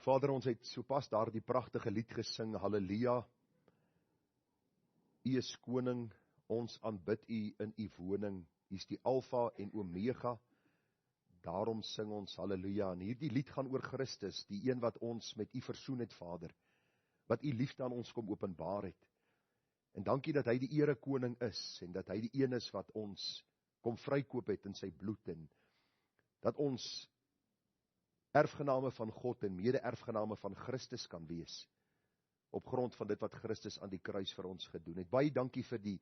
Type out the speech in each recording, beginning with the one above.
Vader, ons het sopas daar die pragtige lied gesing, Halleluja, U is koning, ons aanbid U in U woning, U is die Alfa en Omega, daarom sing ons Halleluja. En hierdie lied gaan oor Christus, die een wat ons met U versoen het, Vader, wat U liefde aan ons kom openbaar het. En dankie dat hy die ere koning is, en dat hy die een is wat ons kom vrykoop het in sy bloed, en dat ons erfgename van God en mede-erfgename van Christus kan wees, op grond van dit wat Christus aan die kruis vir ons gedoen het. Baie dankie vir die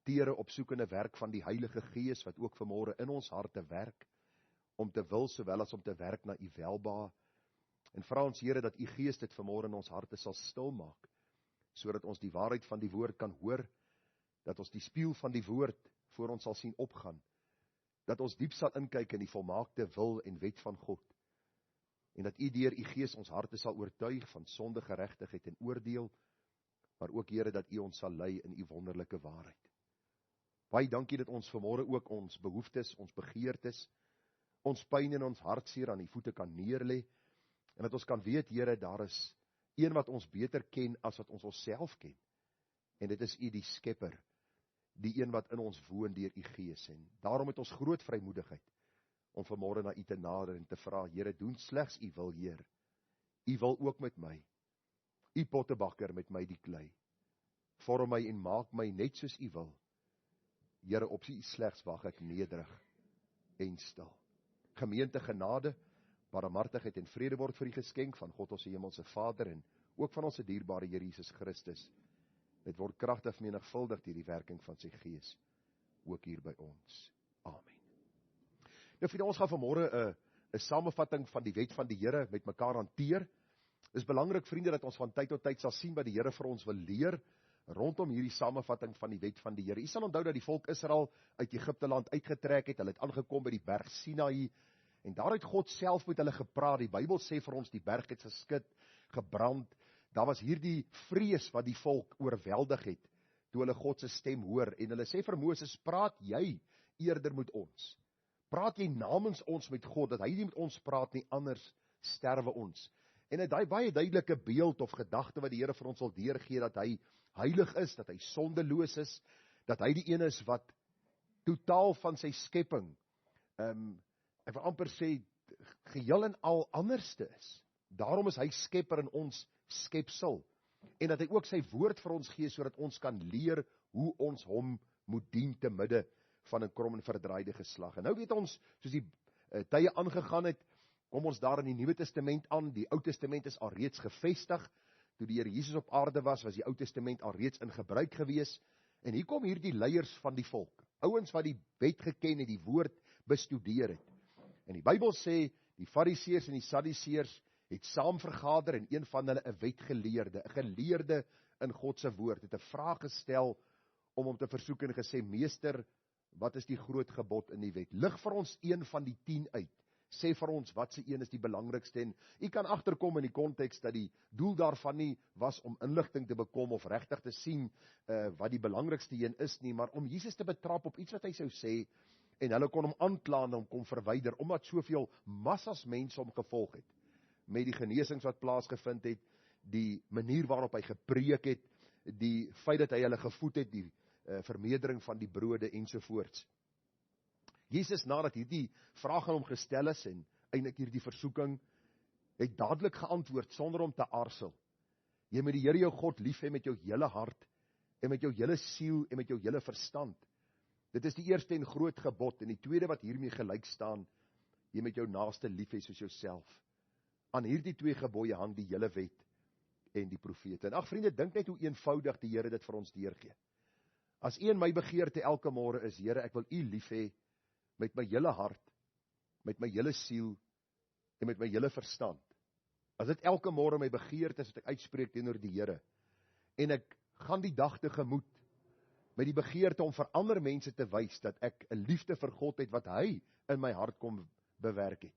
tere opsoekende werk van die Heilige Gees, wat ook vanmôre in ons harte werk, om te wil, sowel as om te werk na U welbehae. En vra ons, Here, dat U Gees dit vanmôre in ons harte sal stil maak, sodat ons die waarheid van die woord kan hoor, dat ons die spieël van die woord voor ons sal sien opgaan, dat ons diep sal inkyk in die volmaakte wil en wet van God, en dat U deur U Gees ons harte sal oortuig van sonde, geregtigheid en oordeel, maar ook, Here, dat U ons sal lei in U wonderlike waarheid. Baie dankie dat ons vanmôre ook ons behoeftes, ons begeertes, ons pyn en ons hartseer aan U voete kan neerlê, en dat ons kan weet, Here, daar is een wat ons beter ken as wat ons onsself ken, en dit is U die Skepper, die een wat in ons woon deur U Gees, en daarom het ons groot vrymoedigheid, om vanmôre na U te nader en te vra, Here, doen slegs U wil, Heer. U wil ook met my, U pottebakker met my die klei, vorm my en maak my net soos U wil. Here, op U slegs wag ek nederig en stil. Gemeente, genade, barmhartigheid en vrede word vir U geskenk van God ons hemelse Vader en ook van ons dierbare Here Jesus Christus. Dit word kragtig menigvuldig deur die werking van sy Gees, ook hier by ons. Amen. Nou vriende, ons gaan vanmôre 'n samevatting van die wet van die Here met mekaar hanteer. Dit is belangrik, vriende, dat ons van tyd tot tyd sal sien wat die Here vir ons wil leer rondom hierdie samevatting van die wet van die Here. U sal onthou dat die volk Israel uit Egipte land uitgetrek het. Hulle het aangekom by die berg Sinaï en daar het God self met hulle gepraat. Die Bybel sê vir ons die berg het geskit, gebrand. Daar was hierdie vrees wat die volk oorweldig het toe hulle God se stem hoor en hulle sê vir Moses, praat jy eerder met ons? Praat jy namens ons met God, dat hy nie met ons praat nie, anders sterwe ons. En dit is baie duidelike beeld of gedagte wat die Here vir ons wil deurgee, dat hy heilig is, dat hy sondeloos is, dat hy die een is wat totaal van sy skepping, ek wil amper sê, geheel en al anderste is. Daarom is hy skepper in ons skepsel, en dat hy ook sy woord vir ons gee, sodat ons kan leer hoe ons hom moet dien te midde van 'n krom en verdraaide geslag. En nou weet ons, soos die tye aangegaan het, kom ons daar in die Nuwe Testament aan. Die Ou Testament is al reeds gevestig. Toe die Here Jesus op aarde was die Ou Testament al reeds in gebruik gewees. En hier kom hierdie leiers van die volk, ouens wat die wet geken het, die woord bestudeer het. En die Bybel sê, die Fariseërs en die Sadduseërs het saam vergader en een van hulle 'n wetgeleerde, 'n geleerde in God se woord, het 'n vraag gestel om hom te versoek en gesê, meester, wat is die groot gebod in die wet? Lig vir ons een van die 10 uit. Sê vir ons, wat se een is die belangrikste? En u kan agterkom in die konteks dat die doel daarvan nie was om inligting te bekom of regtig te sien wat die belangrikste een is nie, maar om Jesus te betrap op iets wat hy sou sê, en hulle kon hom aankla en hom kom verwyder, omdat soveel massas mense hom gevolg het, met die genesings wat plaasgevind het, die manier waarop hy gepreek het, die feit dat hy hulle gevoed het, die vermeerdering van die brode ensovoorts. Jesus, nadat hierdie vraag aan hom gestel is, en eintlik hierdie versoeking, het dadelik geantwoord, sonder om te aarzel. Jy moet die Here jou God lief hê met jou hele hart, en met jou hele siel, en met jou hele verstand. Dit is die eerste en groot gebod, en die tweede wat hiermee gelyk staan, jy moet jou naaste lief hê soos jouself. Aan hierdie 2 gebooie hang die hele wet en die profete. En ag vriende, dink net hoe eenvoudig die Here dit vir ons deurgee. As u en my begeerte elke môre is, Here, ek wil u lief hê met my hele hart, met my hele siel en met my hele verstand. As dit elke môre my begeerte is wat ek uitspreek teenoor die Here, en ek gaan die dag tegemoet met die begeerte om vir ander mense te wys dat ek 'n liefde vir God het wat hy in my hart kom bewerk het.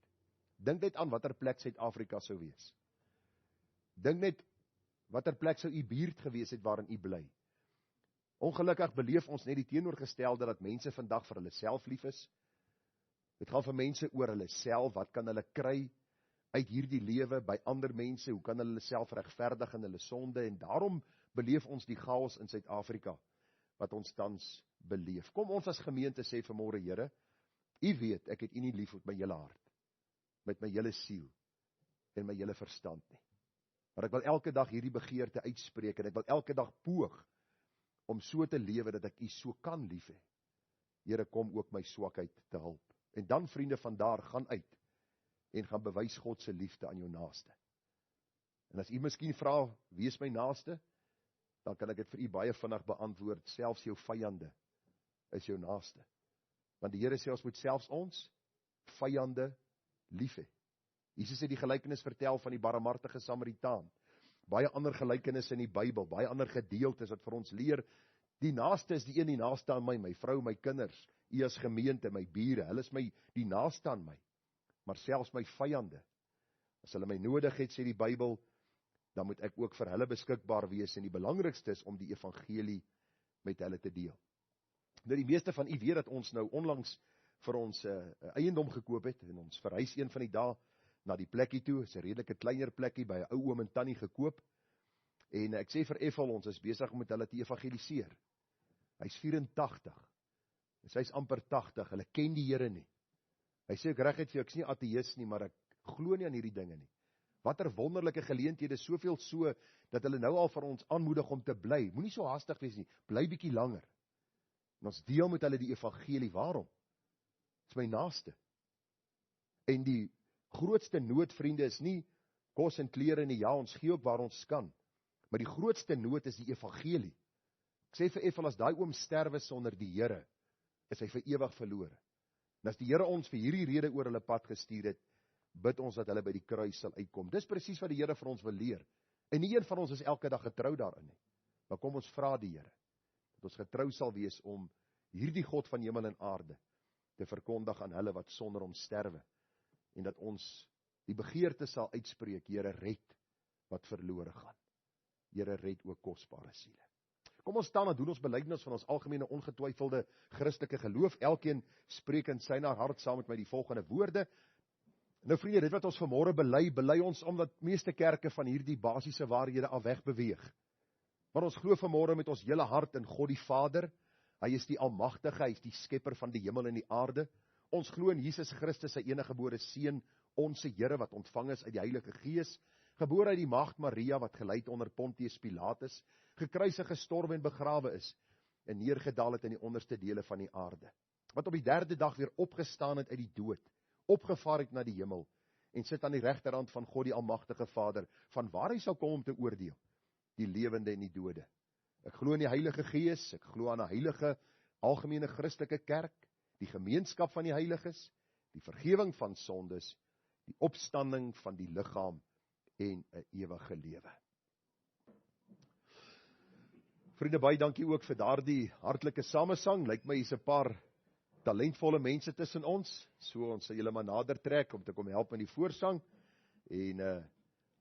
Dink net aan watter plek Suid-Afrika sou wees. Dink net watter plek sou u buurt gewees het waarin u bly. Ongelukkig beleef ons net die teenoorgestelde, dat mense vandag vir hulle self lief is. Dit gaan vir mense oor hulle self, wat kan hulle kry, uit hierdie lewe by ander mense, hoe kan hulle self regverdig in hulle sonde, en daarom beleef ons die chaos in Suid-Afrika, wat ons tans beleef. Kom ons as gemeente sê vanmôre, Here, U weet, ek het U nie lief met my hele hart, met my hele siel, en my hele verstand nie. Maar ek wil elke dag hierdie begeerte uitspreek, en ek wil elke dag poog, om so te lewe, dat ek U so kan lief hê. Here, kom ook my swakheid te hulp. En dan, vriende, van daar, gaan uit, en gaan bewys God se liefde aan jou naaste. En as U miskien vra, wie is my naaste? Dan kan ek dit vir U baie vinnig beantwoord, selfs jou vyande is jou naaste. Want die Here sê ons moet selfs ons vyande lief hê. Jesus het die gelykenis vertel van die barmhartige Samaritaan. Baie ander gelykenisse in die Bybel, baie ander gedeeltes wat vir ons leer, die naaste is die een die naaste aan my, my vrou, my kinders, U as gemeente, my bure, hulle is die naaste aan my. Maar selfs my vyande, as hulle my nodig het, sê die Bybel, dan moet ek ook vir hulle beskikbaar wees, en die belangrikste is om die evangelie met hulle te deel. Nou die meeste van u weet dat ons nou onlangs vir ons eiendom gekoop het, en ons verhuis een van die dae na die plekkie toe, is 'n redelike kleiner plekkie by 'n ou oom en tannie gekoop, en ek sê vir Ethel, ons is besig om met hulle te evangeliseer. Hy's 84, en sy's amper 80, hulle ken die Here nie. Hy sê ek reguit vir jou, ek is nie ateïs nie, maar ek glo nie aan hierdie dinge nie. Watter wonderlike geleenthede, soveel so, dat hulle nou al vir ons aanmoedig om te bly. Moenie so haastig wees nie, bly bietjie langer. En ons deel met hulle die evangelie. Waarom? Dit is my naaste. En die grootste nood, vriende, is nie kos en klere nie. Ja, ons gee ook waar ons kan. Maar die grootste nood is die evangelie. Ek sê vir Ethel, as daai oom sterwe sonder die Here, is hy vir ewig verlore. En as die Here ons vir hierdie rede oor hulle pad gestuur het, bid ons dat hulle by die kruis sal uitkom. Dis presies wat die Here vir ons wil leer. En nie een van ons is elke dag getrou daarin nie. Maar kom ons vra die Here, dat ons getrou sal wees om hierdie God van hemel en aarde te verkondig aan hulle wat sonder hom sterwe. En dat ons die begeerte sal uitspreek, Here, red wat verlore gaan. Here, red ook kosbare siele. Kom ons staan en doen ons belydenis van ons algemene ongetwyfelde Christelike geloof. Elkeen spreek in sy hart saam met my die volgende woorde. Nou vriende, dit wat ons vanmôre bely ons omdat meeste kerke van hierdie basiese waarhede af weg beweeg. Maar ons glo vanmôre met ons hele hart in God die Vader. Hy is die Almagtige, hy is die skepper van die hemel en die aarde. Ons glo in Jesus Christus, sy eniggebore Seun, ons Here wat ontvang is uit die Heilige Gees, gebore uit die Maagd Maria wat gelei onder Pontius Pilatus, gekruisig, gestorwe en begrawe is, en neergedaal het in die onderste dele van die aarde. Wat op die 3de dag weer opgestaan het uit die dood, opgevaar het na die hemel, en sit aan die regterhand van God die Almagtige Vader, van waar hy sal kom om te oordeel, die lewende en die dode. Ek glo in die Heilige Gees, ek glo aan 'n heilige, algemene Christelike kerk, die gemeenskap van die heiliges, die vergifnis van sondes, die opstanding van die liggaam en 'n ewige lewe. Vriende, baie dankie ook vir daardie hartlike samesang. Lyk my hier's 'n paar talentvolle mense tussen ons, so ons sal julle maar nader trek om te kom help in die voorsang, en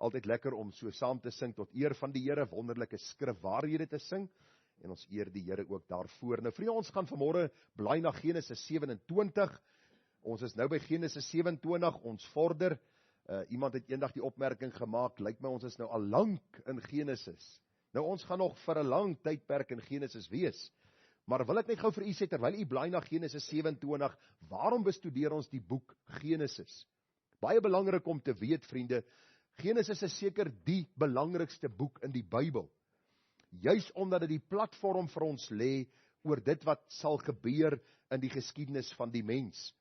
altyd lekker om so saam te sing tot eer van die Here, wonderlike skrifwaarhede te sing, en ons eer die Here ook daarvoor. Nou vriende, ons gaan vanmôre blaai na Genesis 27, ons is nou by Genesis 27, ons vorder, iemand het eendag die opmerking gemaak, lyk my ons is nou al lank in Genesis. Nou ons gaan nog vir 'n lang tydperk in Genesis wees, maar wil ek net gou vir u sê, terwyl u blaai na Genesis 27, waarom bestudeer ons die boek Genesis? Baie belangrik om te weet, vriende, Genesis is seker die belangrikste boek in die Bybel, juis omdat dit die platform vir ons lê oor dit wat sal gebeur in die geskiedenis van die mens.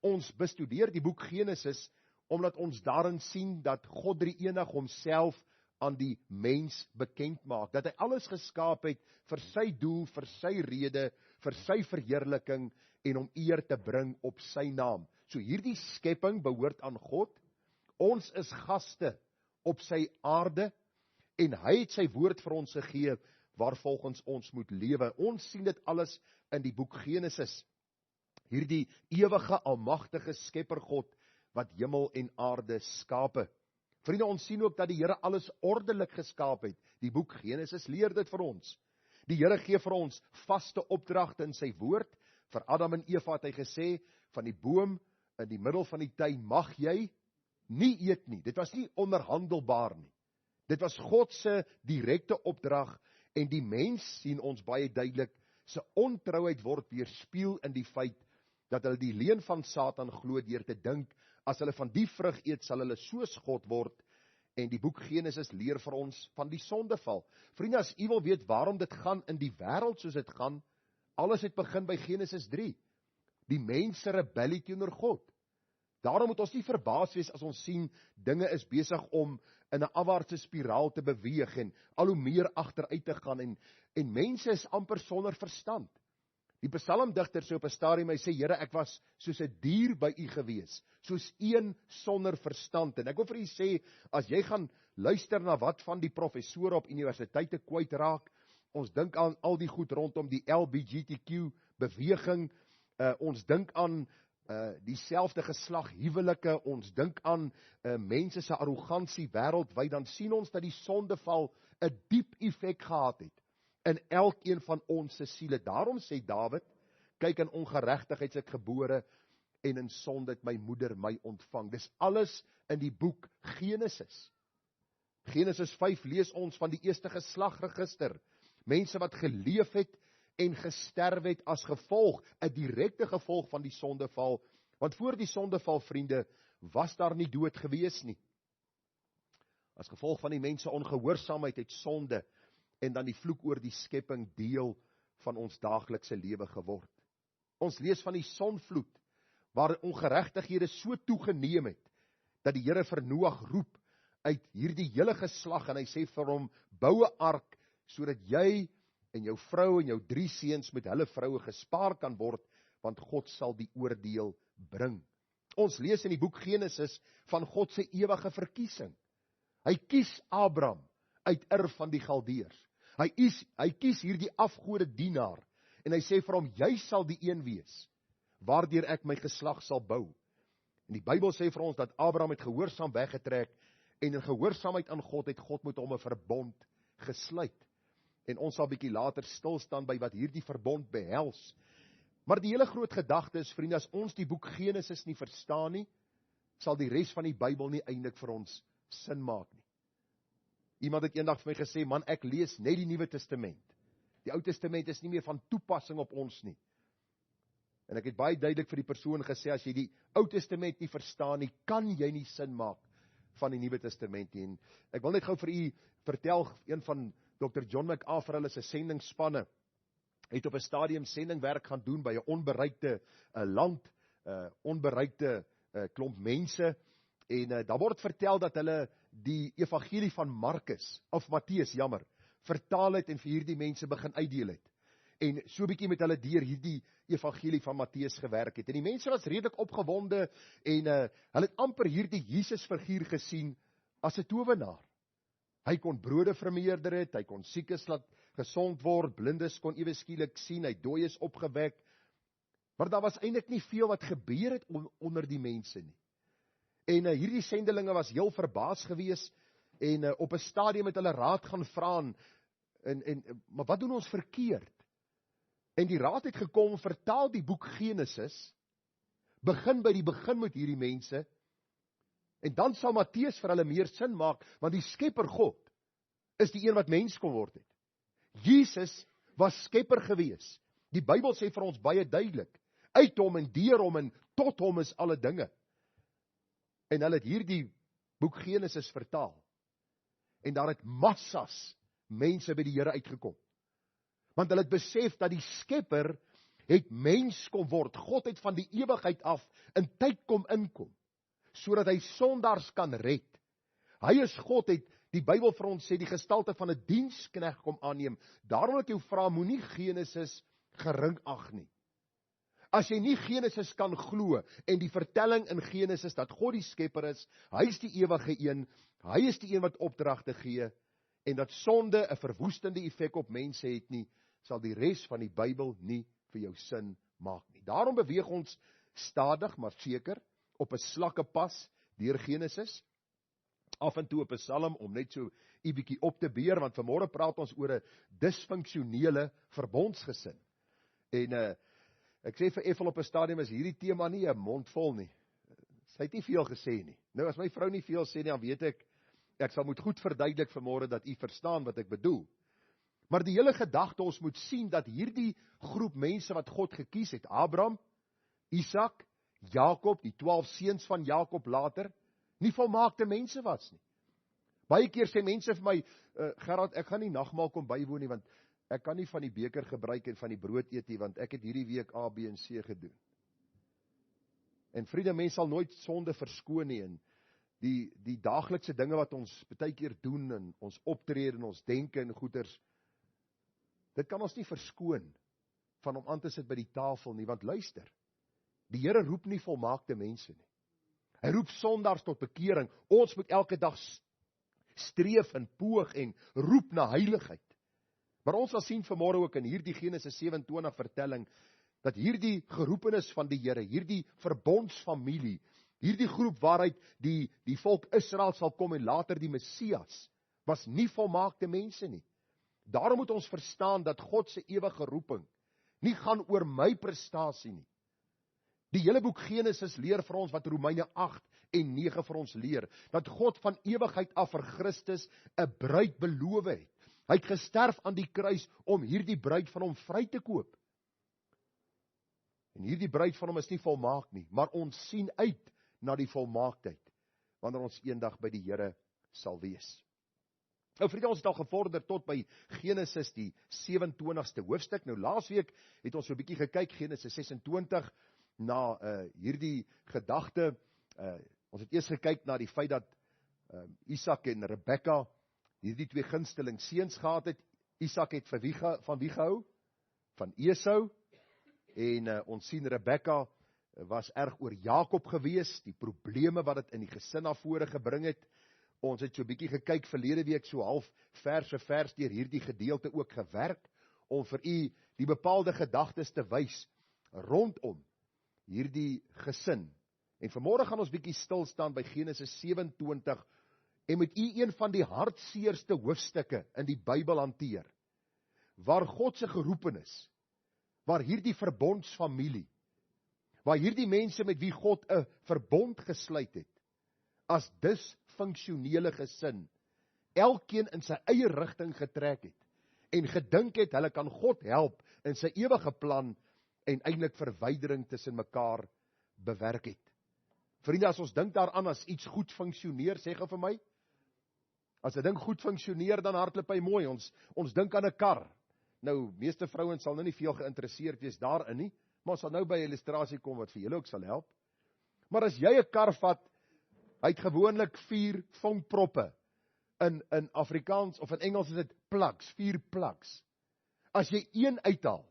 Ons bestudeer die boek Genesis omdat ons daarin sien dat God drie-enig homself aan die mens bekend maak, dat hy alles geskaap het vir sy doel, vir sy rede, vir sy verheerliking en om eer te bring op sy naam. So hierdie skepping behoort aan God, ons is gaste op sy aarde, en hy het sy woord vir ons gegee, waarvolgens ons moet lewe. Ons sien dit alles in die boek Genesis. Hierdie ewige, almagtige skepper God, wat hemel en aarde skape. Vriende, ons sien ook dat die Here alles ordelik geskaap het. Die boek Genesis leer dit vir ons. Die Here gee vir ons vaste opdragte in sy woord. Vir Adam en Eva het hy gesê, van die boom in die middel van die tuin mag jy nie eet nie. Dit was nie onderhandelbaar nie. Dit was God se direkte opdrag, en die mens, sien ons baie duidelik, sy ontrouheid word weerspieël in die feit dat hulle die leuen van Satan glo deur te dink, as hulle van die vrug eet, sal hulle soos God word, en die boek Genesis leer vir ons van die sondeval. Vriende, as u wil weet waarom dit gaan in die wêreld soos dit gaan, alles het begin by Genesis 3. Die mens se rebellie teenoor God. Daarom moet ons nie verbaas wees as ons sien, dinge is besig om in 'n afwaartse spiraal te beweeg, en al hoe meer agteruit te gaan, en mense is amper sonder verstand. Die psalmdigter sê op 'n stadium, hy sê, Here, ek was soos 'n dier by u gewees, soos een sonder verstand. En ek wil vir u sê, as jy gaan luister na wat van die professore op universiteite kwyt raak, ons dink aan al die goed rondom die LGBTQ beweging, ons dink aan dieselfde geslag huwelike, ons dink aan mense se arrogansie wêreldwyd, dan sien ons dat die sondeval 'n diep effek gehad het in elkeen van ons se siele. Daarom sê Dawid, kyk, in ongeregtigheid is ek gebore, en in sonde het my moeder my ontvang. Dis alles in die boek Genesis. Genesis 5 lees ons van die eerste geslagregister. Mense wat geleef het en gesterf het as gevolg, 'n direkte gevolg van die sondeval. Want voor die sondeval, vriende, was daar nie dood gewees nie. As gevolg van die mense ongehoorsaamheid het sonde en dan die vloek oor die skepping deel van ons daaglikse lewe geword. Ons lees van die sonvloed, waar ongeregtighede so toegeneem het, dat die Here vir Noag roep uit hierdie hele geslag, en hy sê vir hom, bou 'n ark, sodat jy en jou vrou en jou 3 seuns met hulle vroue gespaar kan word, want God sal die oordeel bring. Ons lees in die boek Genesis van God se ewige verkiesing. Hy kies Abraham uit Ur van die Galdeërs. Hy kies hierdie afgode dienaar, en hy sê vir hom, jy sal die een wees, waardeur ek my geslag sal bou. En die Bybel sê vir ons dat Abraham het gehoorsaam weggetrek, en in gehoorsaamheid aan God het God met hom 'n verbond gesluit. En ons sal bietjie later stil staan by wat hierdie verbond behels. Maar die hele groot gedagte is, vriende, as ons die boek Genesis nie verstaan nie, sal die res van die Bybel nie eintlik vir ons sin maak nie. Iemand het eendag vir my gesê, man, ek lees net die Nuwe Testament. Die Ou Testament is nie meer van toepassing op ons nie. En ek het baie duidelik vir die persoon gesê, as jy die Ou Testament nie verstaan nie, kan jy nie sin maak van die Nuwe Testament nie. En ek wil net gou vir u vertel, een van Dr. John MacArthur se sendingsspanne het op 'n stadium sendingwerk gaan doen by 'n onbereikte land, onbereikte klomp mense, en daar word vertel dat hulle die evangelie van Matteus, vertaal het en vir hierdie mense begin uitdeel het. En so bietjie met hulle deur hierdie evangelie van Matteus gewerk het. En die mense was redelik opgewonde, en hulle het amper hierdie Jesus figuur gesien as 'n towenaar. Hy kon brode vermeerder het, hy kon siekes laat gesond word, blindes kon ewe skielik sien, hy dooies opgewek. Maar daar was eintlik nie veel wat gebeur het onder die mense nie. En hierdie sendelinge was heel verbaas gewees, en op 'n stadium het hulle raad gaan vra, maar wat doen ons verkeerd? En die raad het gekom, vertaal die boek Genesis, begin by die begin met hierdie mense, en dan sal Matteus vir hulle meer sin maak, want die skepper God is die een wat mens kon word het. Jesus was skepper gewees. Die Bybel sê vir ons baie duidelik, uit hom en deur hom en tot hom is alle dinge. En hulle het hierdie boek Genesis vertaal. En daar het massas mense by die Here uitgekom. Want hulle het besef dat die skepper het mens kom word. God het van die ewigheid af in tyd kom inkom, sodat hy sondaars kan red. Hy is God, het die Bybel vir ons sê, die gestalte van 'n diensknegt kom aanneem. Daarom wil ek jou vra, moenie Genesis gering ag nie. As jy nie Genesis kan glo, en die vertelling in Genesis dat God die skepper is, hy is die ewige een, hy is die een wat opdragte gee, en dat sonde 'n verwoestende effek op mense het nie, sal die res van die Bybel nie vir jou sin maak nie. Daarom beweeg ons stadig, maar seker, op 'n slakke pas deur Genesis, af en toe op 'n psalm, om net so 'n bietjie op te beer, want vanmôre praat ons oor 'n disfunksionele verbondsgesin. En ek sê vir Ethel op 'n stadium, is hierdie tema nie 'n mond vol nie. Sy het nie veel gesê nie. Nou as my vrou nie veel sê nie, dan weet ek sal moet goed verduidelik vanmôre dat u verstaan wat ek bedoel. Maar die hele gedagte, ons moet sien dat hierdie groep mense wat God gekies het, Abraham, Isak, Jakob, die 12 seuns van Jakob later, nie volmaakte mense was nie. Baie keer sê mense vir my, Gerard, ek gaan nie nagmaal kom bywoon nie, want ek kan nie van die beker gebruik en van die brood eet nie, want ek het hierdie week A, B en C gedoen. En vriende, mens sal nooit sonde verskoon nie, en die daaglikse dinge wat ons baie keer doen, en ons optrede, en ons denke en goeders, dit kan ons nie verskoon van om aan te sit by die tafel nie, want luister, die Here roep nie volmaakte mense nie. Hy roep sondaars tot bekering. Ons moet elke dag streef en poog en roep na heiligheid. Maar ons sal sien vanmôre ook in hierdie Genesis 27 vertelling, dat hierdie geroepenis van die Here, hierdie verbondsfamilie, hierdie groep waaruit die volk Israel sal kom en later die Messias, was nie volmaakte mense nie. Daarom moet ons verstaan dat God se ewige roeping nie gaan oor my prestasie nie. Die hele boek Genesis leer vir ons wat Romeine 8 en 9 vir ons leer, dat God van ewigheid af vir Christus 'n bruid beloof het. Hy het gesterf aan die kruis om hierdie bruid van hom vry te koop. En hierdie bruid van hom is nie volmaak nie, maar ons sien uit na die volmaaktheid, wanneer ons eendag by die Here sal wees. Nou vriende, ons het al gevorder tot by Genesis die 27ste hoofstuk. Nou laasweek het ons so 'n bietjie gekyk, Genesis 26, na hierdie gedagte. Ons het eers gekyk na die feit dat Isak en Rebekka hierdie twee gunsteling seuns gehad het. Isak het van wie gehou? Van Esau. En ons sien Rebekka was erg oor Jakob gewees, die probleme wat dit in die gesin na vore gebring het. Ons het so 'n bietjie gekyk verlede week, so half vers vir vers deur hierdie gedeelte ook gewerk, om vir u die bepaalde gedagtes te wys rondom hierdie gesin. En vanmôre gaan ons bietjie stil staan by Genesis 27 en met u een van die hartseerste hoofstukke in die Bybel hanteer, waar God se geroepenis, waar hierdie verbondsfamilie, waar hierdie mense met wie God 'n verbond gesluit het, as dysfunksionele gesin, elkeen in sy eie rigting getrek het, en gedink het, hulle kan God help in sy ewige plan, en eintlik verwydering tussen mekaar bewerk het. Vriende, as ons dink daaraan, as iets goed funksioneer, sê gou vir my, as 'n ding goed funksioneer, dan hardloop hy mooi. Ons dink aan 'n kar. Nou, meeste vrouens sal nou nie veel geïnteresseerd wees daarin nie, maar ons sal nou by 'n illustrasie kom wat vir julle ook sal help. Maar as jy 'n kar vat, hy het gewoonlik 4 vonkproppe. In Afrikaans of in Engels is dit plugs, 4 plugs. As jy een uithaal,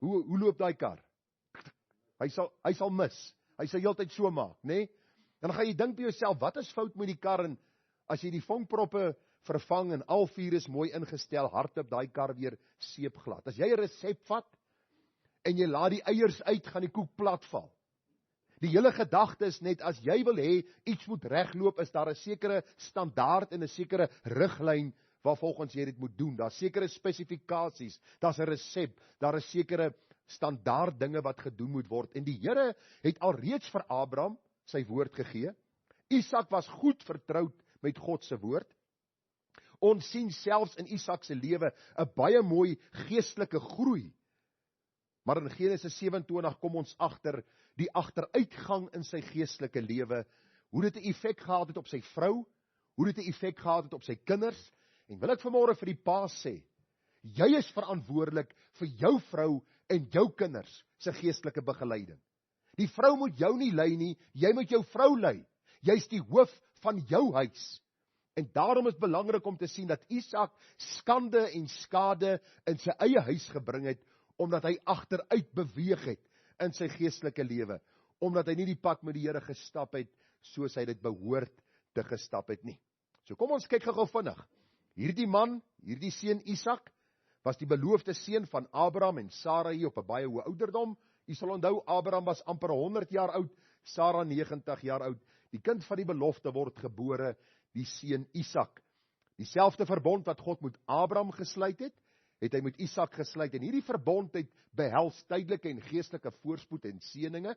hoe loop daai kar? Hy sal mis. Hy sal heeltyd so maak, né? Dan gaan jy dink by jouself, wat is fout met die kar? En as jy die vonkproppe vervang en al 4 is mooi ingestel, hardloop daai kar weer seepglad. As jy 'n resep vat en jy laat die eiers uit, gaan die koek plat val. Die hele gedagte is net, as jy wil hê iets moet regloop, is daar 'n sekere standaard en 'n sekere riglyn waarvolgens jy dit moet doen. Daar's sekere spesifikasies, daar's 'n resep, daar is sekere standaard dinge wat gedoen moet word. En die Here het alreeds vir Abraham sy woord gegee. Isak was goed vertroud met God se woord. Ons sien selfs in Isak se lewe 'n baie mooi geestelike groei. Maar in Genesis 27 kom ons agter die agteruitgang in sy geestelike lewe, hoe dit 'n effek gehad het op sy vrou, hoe dit 'n effek gehad het op sy kinders. En wil ek vanmôre vir die pa sê, jy is verantwoordelik vir jou vrou en jou kinders se geestelike begeleiding. Die vrou moet jou nie lei nie, jy moet jou vrou lei. Jy's die hoof van jou huis. En daarom is belangrik om te sien dat Isak skande en skade in sy eie huis gebring het, omdat hy agteruit beweeg het in sy geestelike lewe, omdat hy nie die pad met die Here gestap het, soos hy dit behoort te gestap het nie. So kom ons kyk gou vinnig. Hierdie man, hierdie seun Isak, was die beloofde seun van Abraham en Sarai op 'n baie hoë ouderdom. U sal onthou, Abraham was amper 100 jaar oud, Sara 90 jaar oud. Die kind van die belofte word gebore, die seun Isak. Dieselfde verbond wat God met Abraham gesluit het, het hy met Isak gesluit. En hierdie verbond het behels tydelike en geestelike voorspoed en seëninge.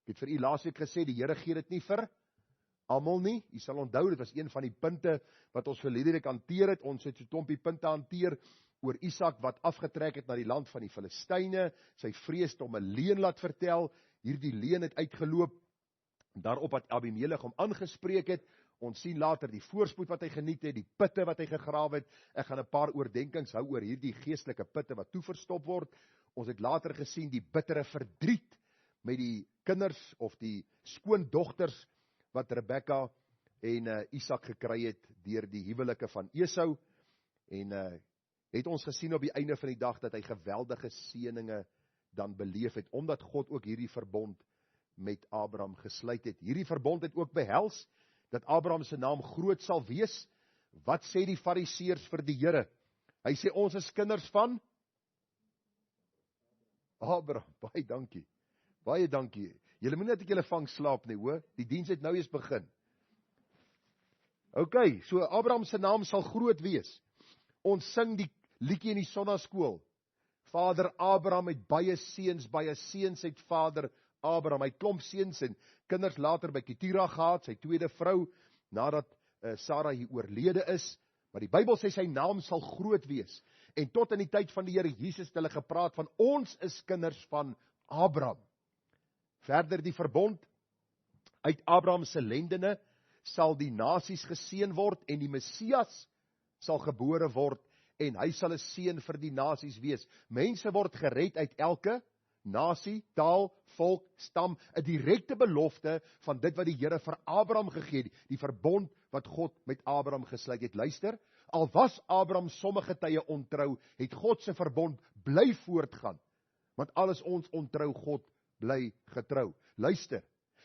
Ek het vir u laasweek gesê, die Here gee dit nie vir almal nie. U sal onthou, dit was een van die punte wat ons verlede week hanteer het. Ons het so 'n klompie punte hanteer oor Isak wat afgetrek het na die land van die Filistyne, sy vrees om 'n leuen laat vertel. Hierdie leuen het uitgeloop, daarop wat Abimelech hom aangespreek het. Ons sien later die voorspoed wat hy geniet het, die putte wat hy gegrawe het. Ek gaan 'n paar oordenkings hou oor hierdie geestelike putte wat toe verstop word. Ons het later gesien die bittere verdriet met die kinders of die skoondogters wat Rebekka en Isak gekry het deur die huwelike van Esau. En het ons gesien op die einde van die dag dat hy geweldige seëninge dan beleef het, omdat God ook hierdie verbond met Abraham gesluit het. Hierdie verbond het ook behels dat Abraham se naam groot sal wees. Wat sê die Fariseërs vir die Here? Hy sê ons is kinders van Abraham. Baie dankie. Baie dankie. Julle moet net ek julle vang slaap nie, hoor. Die diens het nou eers begin. OK, so Abraham se naam sal groot wees. Ons sing die liedjie in die sonnaskool. Vader Abraham het baie seuns het Vader Abraham. Hy het klomp seuns en kinders later by Ketura gehad, sy tweede vrou, nadat Sarah hier oorlede is. Maar die Bybel sê sy naam sal groot wees. En tot in die tyd van die Here Jesus het hulle gepraat van ons is kinders van Abraham. Verder die verbond, uit Abraham se lendene sal die nasies geseën word en die Messias sal gebore word en hy sal 'n seën vir die nasies wees. Mense word gered uit elke nasie, taal, volk, stam, 'n direkte belofte van dit wat die Here vir Abraham gegee het, die verbond wat God met Abraham gesluit het. Luister, al was Abraham sommige tye ontrou, het God se verbond bly voortgaan, want alles ons ontrou, God bly getrou. Luister,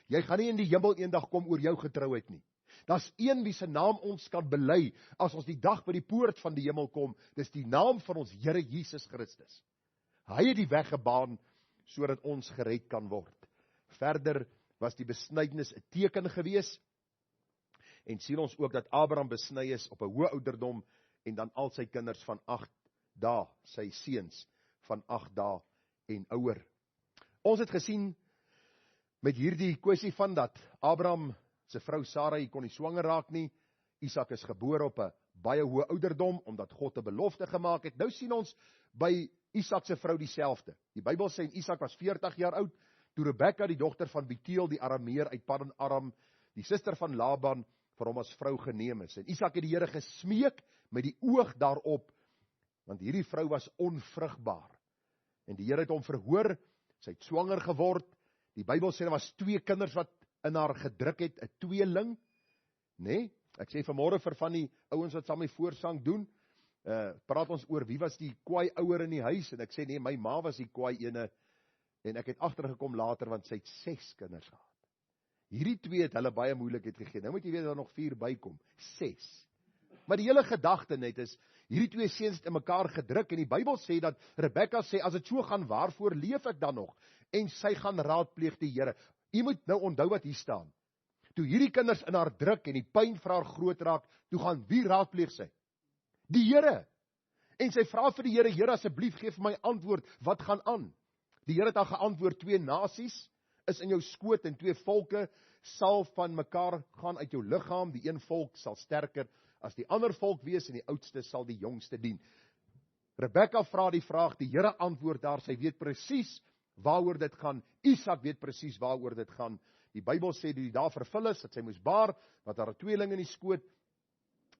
jy gaan nie in die hemel eendag kom oor jou getrouheid nie. Daar's een wie se naam ons kan bely as ons die dag by die poort van die hemel kom. Dis die naam van ons Here Jesus Christus. Hy het die weg gebaan sodat ons gered kan word. Verder was die besnydenis 'n teken gewees. En sien ons ook dat Abraham besny is op 'n hoë ouderdom en dan al sy kinders van 8 dae, sy seuns van 8 dae en ouer. Ons het gesien met hierdie kwessie van dat Abraham sy vrou Sarah kon nie swanger raak nie. Isak is gebore op 'n baie hoë ouderdom omdat God 'n belofte gemaak het. Nou sien ons by Isak se vrou dieselfde. Die Bybel sê en Isak was 40 jaar oud toe Rebekka, die dogter van Bethuel die Arameer uit Paddan Aram, die suster van Laban, vir hom as vrou geneem is. En Isak het die Here gesmeek met die oog daarop, want hierdie vrou was onvrugbaar. En die Here het hom verhoor, sy het swanger geword. Die Bybel sê daar was 2 kinders wat in haar gedruk het, 'n tweeling, nê? Ek sê vanmôre vir van die ouens wat saam met voorsang doen, praat ons oor wie was die kwaai ouer in die huis, en ek sê nee, my ma was die kwaai ene, en ek het agtergekom later, want sy het 6 kinders gehad. Hierdie 2 het hulle baie moeilikheid gegee. Nou moet jy weet, daar nog 4 bykom, 6. Maar die hele gedagte net is, hierdie 2 seuns het in mekaar gedruk, en die Bybel sê dat Rebekka sê, as dit so gaan, waarvoor leef ek dan nog? En sy gaan raadpleeg die Here. Jy moet nou onthou wat hier staan. Toe hierdie kinders in haar druk en die pyn vir haar groot raak, toe gaan wie raadpleeg sy? Die Here. En sy vra vir die Here, Here asseblief gee vir my antwoord, wat gaan aan? Die Here het haar geantwoord, 2 nasies is in jou skoot en 2 volke sal van mekaar gaan uit jou liggaam. Die een volk sal sterker as die ander volk wees en die oudste sal die jongste dien. Rebekka vra die vraag, die Here antwoord daar, sy weet presies waaroor dit gaan. Isak weet presies waaroor dit gaan. Die Bybel sê die dae vervul is, dat sy moes baar, wat haar 'n tweeling in die skoot.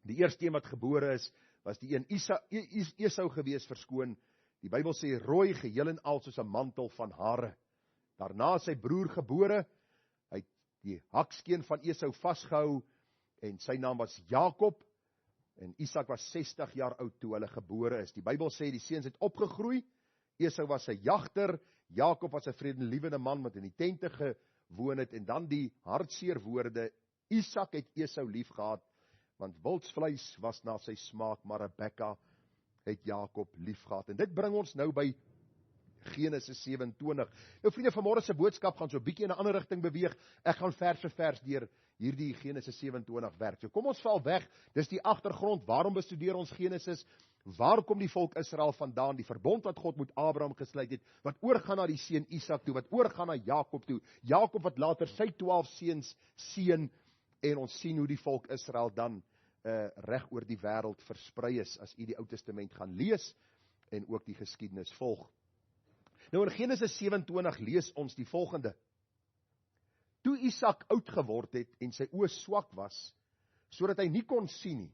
Die eerste een wat gebore is, was die een Esau gewees, verskoon. Die Bybel sê rooi, geheel en al soos 'n mantel van hare. Daarna sy broer gebore, hy het die hakskeen van Esau vasgehou, en sy naam was Jakob, en Isak was 60 jaar oud toe hulle gebore is. Die Bybel sê die seuns het opgegroei, Esau was 'n jagter, Jakob was 'n vredelievende man wat in die tente gewoon het, en dan die hartseer woorde, Isak het Esau lief gehad, want wildsvleis was na sy smaak, maar Rebekka het Jakob lief gehad. En dit bring ons nou by Genesis 27. Nou vriende, vanmôre se boodskap gaan so 'n bietjie in 'n ander rigting beweeg. Ek gaan vers vir vers deur hierdie Genesis 27 werk. So kom ons val weg, dis die agtergrond, waarom bestudeer ons Genesis? Waar kom die volk Israel vandaan? Die verbond wat God met Abraham gesluit het, wat oorgaan na die seun Isak toe, wat oorgaan na Jakob toe. Jakob wat later sy 12 seuns seën, en ons sien hoe die volk Israel dan reg oor die wêreld versprei is, as u die Ou Testament gaan lees, en ook die geskiedenis volg. Nou in Genesis 27 lees ons die volgende. Toe Isak oud geword het en sy oë swak was, sodat hy nie kon sien nie,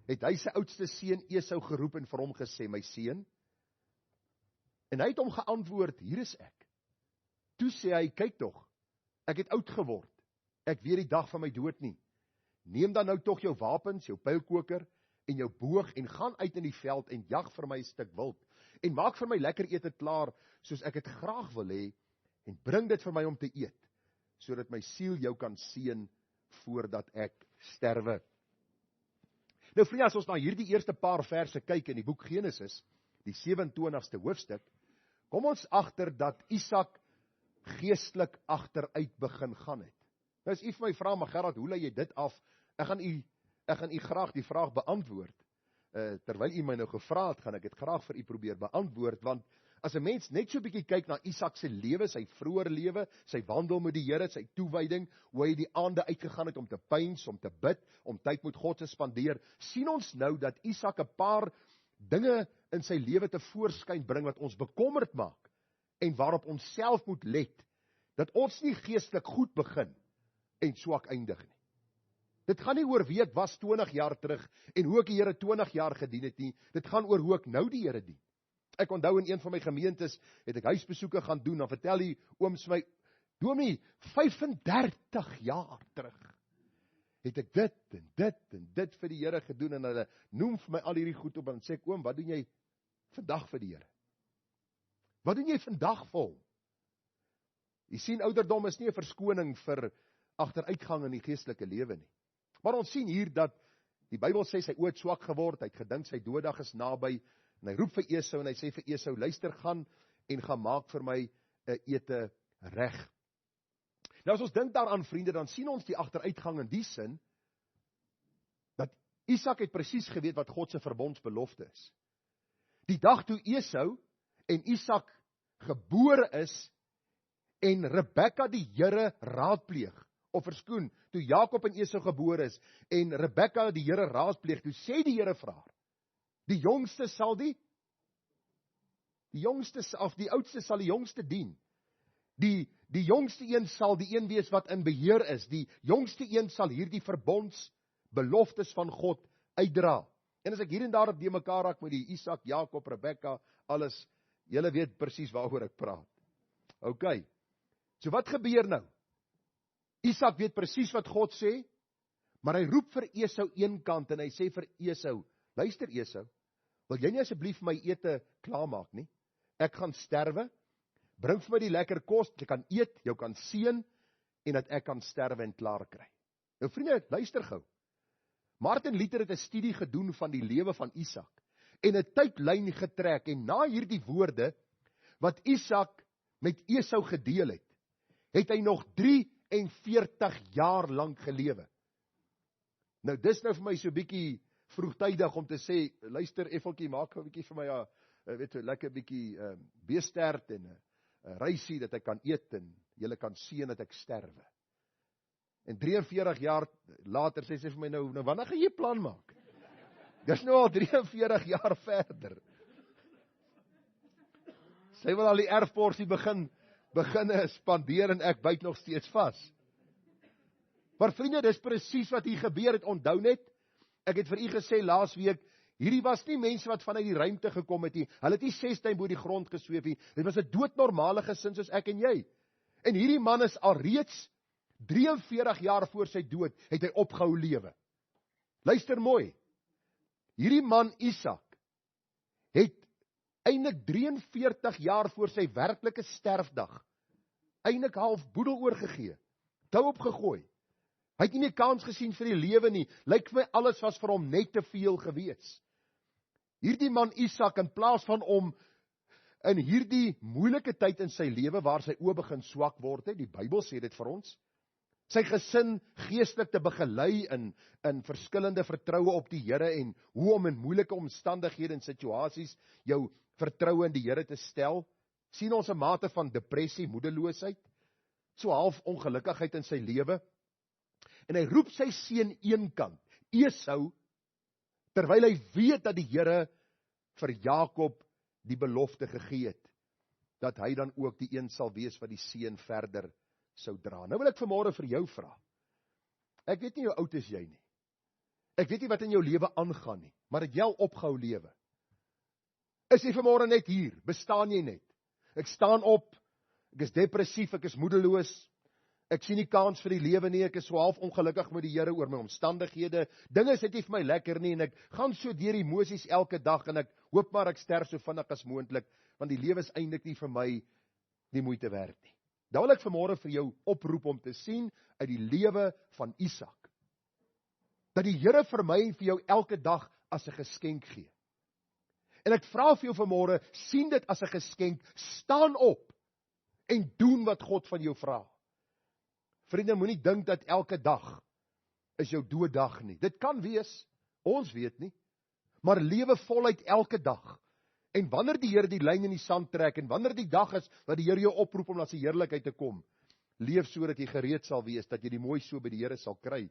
het hy sy oudste seun Esau geroep en vir hom gesê, my seun. En hy het hom geantwoord, hier is ek. Toe sê hy, kyk tog, ek het oud geword, ek weet die dag van my dood nie. Neem dan nou tog jou wapens, jou pylkoker en jou boog en gaan uit in die veld en jag vir my 'n stuk wild. En maak vir my lekker ete klaar, soos ek het graag wil hê, en bring dit vir my om te eet, sodat my siel jou kan seën voordat ek sterwe. Nou vriende, as ons na hierdie eerste paar verse kyk in die boek Genesis, die 27ste hoofstuk, kom ons agter dat Isak geestelik agteruit begin gaan het. Nou as u vir my vra, maar Gerard, hoe lei jy dit af? Ek gaan u graag die vraag beantwoord. Terwyl u my nou gevra het, gaan ek dit graag vir u probeer beantwoord, want as 'n mens net so 'n bietjie kyk na Isak se lewe, sy vroeë lewe, sy wandel met die Here, sy toewyding, hoe hy die aande uitgegaan het om te pyns, om te bid, om tyd met God te spandeer, sien ons nou dat Isak 'n paar dinge in sy lewe te voorskyn bring wat ons bekommerd maak en waarop ons self moet let, dat ons nie geestelik goed begin en swak eindig nie. Dit gaan nie oor wie ek was 20 jaar terug en hoe ek die Here 20 jaar gedien het nie, dit gaan oor hoe ek nou die Here dien. Ek onthou in een van my gemeentes, het ek huisbesoeke gaan doen, dan vertel die ooms my, Domie, 35 jaar terug, het ek dit en dit en dit vir die Here gedoen, en hulle noem vir my al hierdie goed op, en sê ek, oom, wat doen jy vandag vir die Here? Wat doen jy vandag vir hom? Jy sien, ouderdom is nie 'n verskoning vir agteruitgang in die geestelike lewe nie. Maar ons sien hier dat die Bybel sê sy oë het swak geword, hy het gedink sy dooddag is naby, en hy roep vir Esau en hy sê vir Esau, luister, gaan en gaan maak vir my 'n ete reg. Nou as ons dink daaraan vriende, dan sien ons die agteruitgang in die sin, dat Isak het presies geweet wat God se verbondsbelofte is. Die dag toe Esau en Isak gebore is, en Rebekka die Here raadpleeg, of verskoon, toe Jakob en Esau gebore is, en Rebekka die Here raadpleeg, toe sê die Here vir haar, die jongste sal die oudste sal die jongste dien. Die jongste een sal die een wees wat in beheer is. Die jongste een sal hierdie verbondsbeloftes van God uitdra. En as ek hier en daar op die mekaar raak met die Isak, Jakob, Rebekka, alles, julle weet presies waaroor ek praat. OK. So wat gebeur nou? Isak weet presies wat God sê, maar hy roep vir Esau een kant en hy sê vir Esau, luister Esau, wil jy nie asseblief my ete klaarmaak nie? Ek gaan sterwe, bring vir my die lekker kos, jy kan eet, jou kan seën, en dat ek kan sterwe en klaar kry. Nou vriende, luister gou. Martin Luther het 'n studie gedoen van die lewe van Isak, en 'n tydlyn getrek, en na hierdie woorde, wat Isak met Esau gedeel het, het hy nog 43 jaar lank gelewe. Nou dis nou vir my so bietjie vroegtydig om te sê, luister effeltjie, maak 'n bietjie vir my weet jy, lekker bietjie beestert en 'n rysie dat ek kan eet en julle kan sien dat ek sterwe. En 43 jaar later sê sy vir my nou wanneer gaan jy plan maak? Dis nou al 43 jaar verder. Sy wil al die erfporsie begin spandeer en ek byt nog steeds vas. Maar vriende, dis presies wat hier gebeur het, onthou net, ek het vir u gesê laasweek, hierdie was nie mense wat vanuit die ruimte gekom het nie, hulle het nie 6 duim bo die grond gesweef nie, dit was 'n doodnormale gesin soos ek en jy. En hierdie man is al reeds 43 jaar voor sy dood, het hy opgehou lewe. Luister mooi, hierdie man Isak, het eintlik 43 jaar voor sy werklike sterfdag, eintlik half boedel oorgegee, tou opgegooi. Hy het nie meer kans gesien vir die lewe nie, lyk vir my alles was vir hom net te veel gewees. Hierdie man Isak, in plaas van om in hierdie moeilike tyd in sy lewe, waar sy oë begin swak word, die Bybel sê dit vir ons, sy gesin geestelik te begelei in verskillende vertroue op die Here en hoe om in moeilike omstandighede en situasies jou vertroue in die Here te stel, sien ons 'n mate van depressie, moedeloosheid, so half ongelukkigheid in sy lewe, en hy roep sy seun eenkant, Esau, terwyl hy weet dat die Here vir Jakob die belofte gegee het, dat hy dan ook die een sal wees wat die seën verder sou dra. Nou wil ek vanmôre vir jou vra, ek weet nie hoe oud is jy nie, ek weet nie wat in jou lewe aangaan nie, maar het jy al opgehou lewe? Is jy vanmôre net hier, bestaan jy net? Ek staan op, ek is depressief, ek is moedeloos, ek sien nie kans vir die lewe nie, ek is so half ongelukkig met die Here oor my omstandighede, dinge is net nie vir my lekker nie, en ek gaan so deur emosies elke dag, en ek hoop maar ek sterf so vinnig as moontlik, want die lewe is eintlik nie vir my die moeite werd nie. Dan wil ek vanmôre vir jou oproep om te sien uit die lewe van Isak, dat die Here vir my en vir jou elke dag as 'n geskenk gee. En ek vra vir jou vanmôre, sien dit as 'n geskenk, staan op en doen wat God van jou vra. Vriende, moenie dink dat elke dag is jou dooddag nie. Dit kan wees, ons weet nie, maar lewe voluit elke dag. En wanneer die Here die lyn in die sand trek, en wanneer die dag is wat die Here jou oproep om na sy heerlikheid te kom, leef so dat jy gereed sal wees, dat jy die mooi so by die Here sal kry,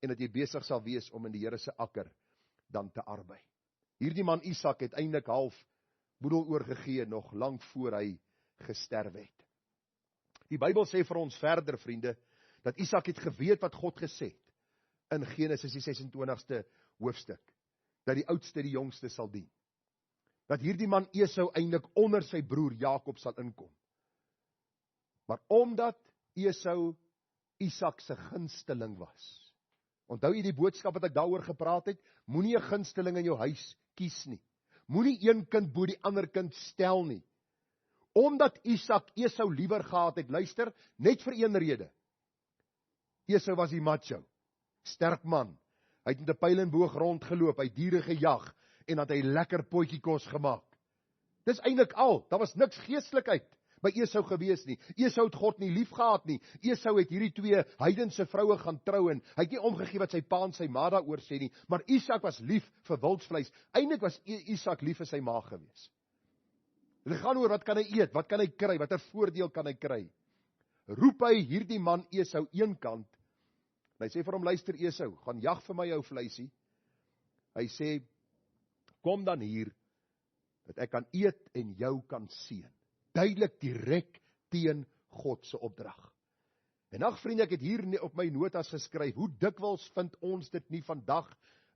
en dat jy besig sal wees om in die Here se akker dan te arbei. Hierdie man Isak het eintlik half boedel oorgegee, nog lank voor hy gesterf het. Die Bybel sê vir ons verder, vriende, dat Isak het geweet wat God gesê het, in Genesis die 26ste hoofstuk, dat die oudste die jongste sal dien. Dat hierdie man Esau eintlik onder sy broer Jakob sal inkom. Maar omdat Esau Isak se gunsteling was, onthou jy die boodskap wat ek daaroor gepraat het, moenie 'n gunsteling in jou huis kies nie, moenie een kind bo die ander kind stel nie, omdat Isak Esau liewer gehad het, luister, net vir een rede, Esau was die macho, sterk man, hy het met 'n pyl en boog rondgeloop, hy het diere gejag, en dat hy lekker potjiekos gemaak. Dis eintlik al, daar was niks geestelikheid by Esau gewees nie. Esau het God nie lief gehad nie. Esau het hierdie twee heidense vroue gaan trou en hy het nie omgegee wat sy pa en sy ma daaroor sê nie, maar Isak was lief vir wildsvleis. Eintlik was Isak lief vir sy ma gewees. Dit gaan oor wat kan hy eet, wat kan hy kry, watter voordeel kan hy kry. Roep hy hierdie man Esau eenkant, en hy sê vir hom, luister Esau, gaan jag vir my jou vleisie. Hy sê, kom dan hier, dat ek kan eet en jou kan seën. Duidelik direk teen God se opdrag. En ag vriende, ek het hier op my notas geskryf, hoe dikwels vind ons dit nie vandag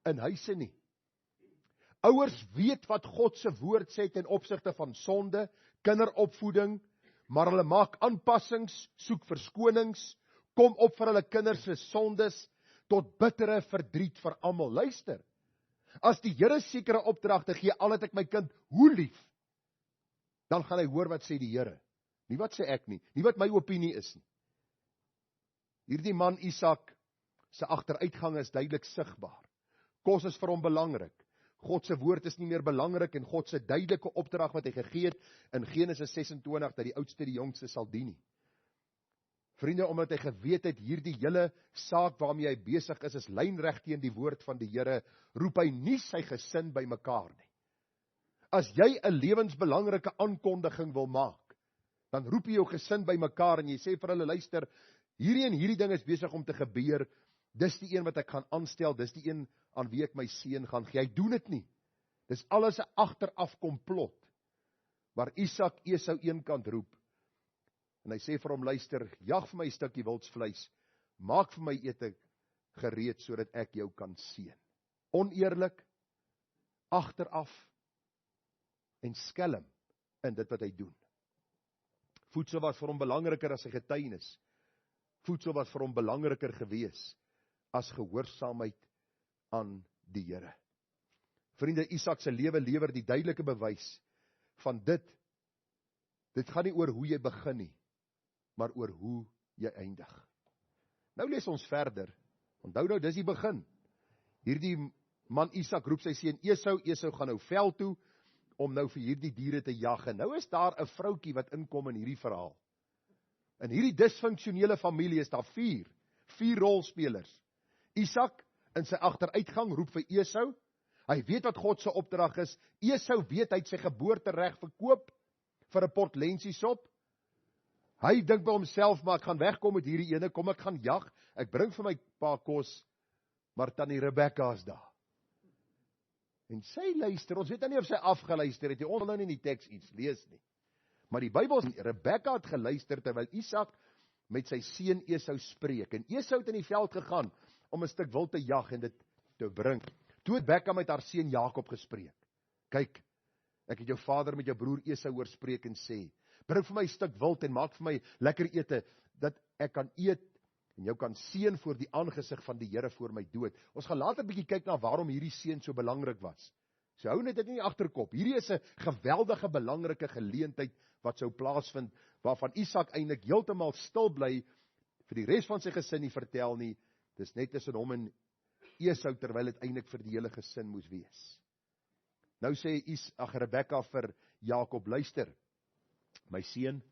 in huise nie. Ouers weet wat God se woord sê ten opsigte van sonde, kinderopvoeding, maar hulle maak aanpassings, soek verskonings, kom op vir hulle kinders se sondes, tot bittere verdriet vir almal. Luister, as die Here sekere opdragte gee, al het ek my kind hoe lief, dan gaan hy hoor wat sê die Here. Nie wat sê ek nie, nie wat my opinie is nie. Hierdie man Isak se agteruitgang is duidelik sigbaar. Kos is vir hom belangrik. God se woord is nie meer belangrik en God se duidelike opdrag wat hy gegee het in Genesis 26 dat die oudste die jongste sal dien nie. Vriende, omdat hy geweet het hierdie hele saak waarmee hy besig is lynreg teen die woord van die Here, roep hy nie sy gesin bymekaar nie. As jy 'n lewensbelangrike aankondiging wil maak, dan roep jy jou gesin bymekaar en jy sê vir hulle, luister, hierdie en hierdie ding is besig om te gebeur, dis die een wat ek gaan aanstel, dis die een aan wie ek my seën gaan gee. Hy doen dit nie. Dis alles 'n agteraf komplot. Maar Isak Esau eenkant roep, en hy sê vir hom, luister, jag vir my 'n stukkie wildsvleis, maak vir my ete gereed, sodat ek jou kan seën. Oneerlik, agteraf, en skelm in dit wat hy doen. Voedsel was vir hom belangriker as sy getuienis. Voedsel was vir hom belangriker gewees as gehoorsaamheid aan die Here. Vriende, Isak se lewe lewer die duidelike bewys van dit gaan nie oor hoe jy begin nie, maar oor hoe jy eindig. Nou lees ons verder. Onthou nou, dis die begin. Hierdie man Isak roep sy seun Esau gaan nou veld toe om nou vir hierdie diere te jag. En nou is daar 'n vroutjie wat inkom in hierdie verhaal. In hierdie disfunksionele familie is daar vier rolspelers. Isak in sy agteruitgang roep vir Esau. Hy weet wat God se opdrag is. Esau weet hy het sy geboortereg verkoop vir 'n pot lensiesop. Hy dink by homself, maar ek gaan wegkom met hierdie ene, kom ek gaan jag, ek bring vir my pa kos, maar tannie Rebekka is daar. En sy luister, ons weet nou nie of sy afgeluister het, ons wil nou nie in die teks iets lees nie. Maar die Bybel sê, Rebekka het geluister terwyl Isak met sy seun Esau spreek. En Esau het in die veld gegaan om 'n stuk wild te jag en dit te bring. Toe het Rebekka met haar seun Jakob gespreek. Kyk, ek het jou vader met jou broer Esau hoor spreek en sê, bring vir my 'n stuk wild en maak vir my lekker ete, dat ek kan eet en jou kan seën voor die aangesig van die Here voor my dood. Ons gaan later 'n bietjie kyk na waarom hierdie seën so belangrik was. So hou net dit in die agterkop. Hierdie is 'n geweldige belangrike geleentheid wat sou plaasvind, waarvan Isak eintlik heeltemal stil bly, vir die res van sy gesin nie vertel nie. Dis net tussen hom en Esau, terwyl dit eintlik vir die hele gesin moes wees. Nou sê Rebekka vir Jakob, luister, my seun,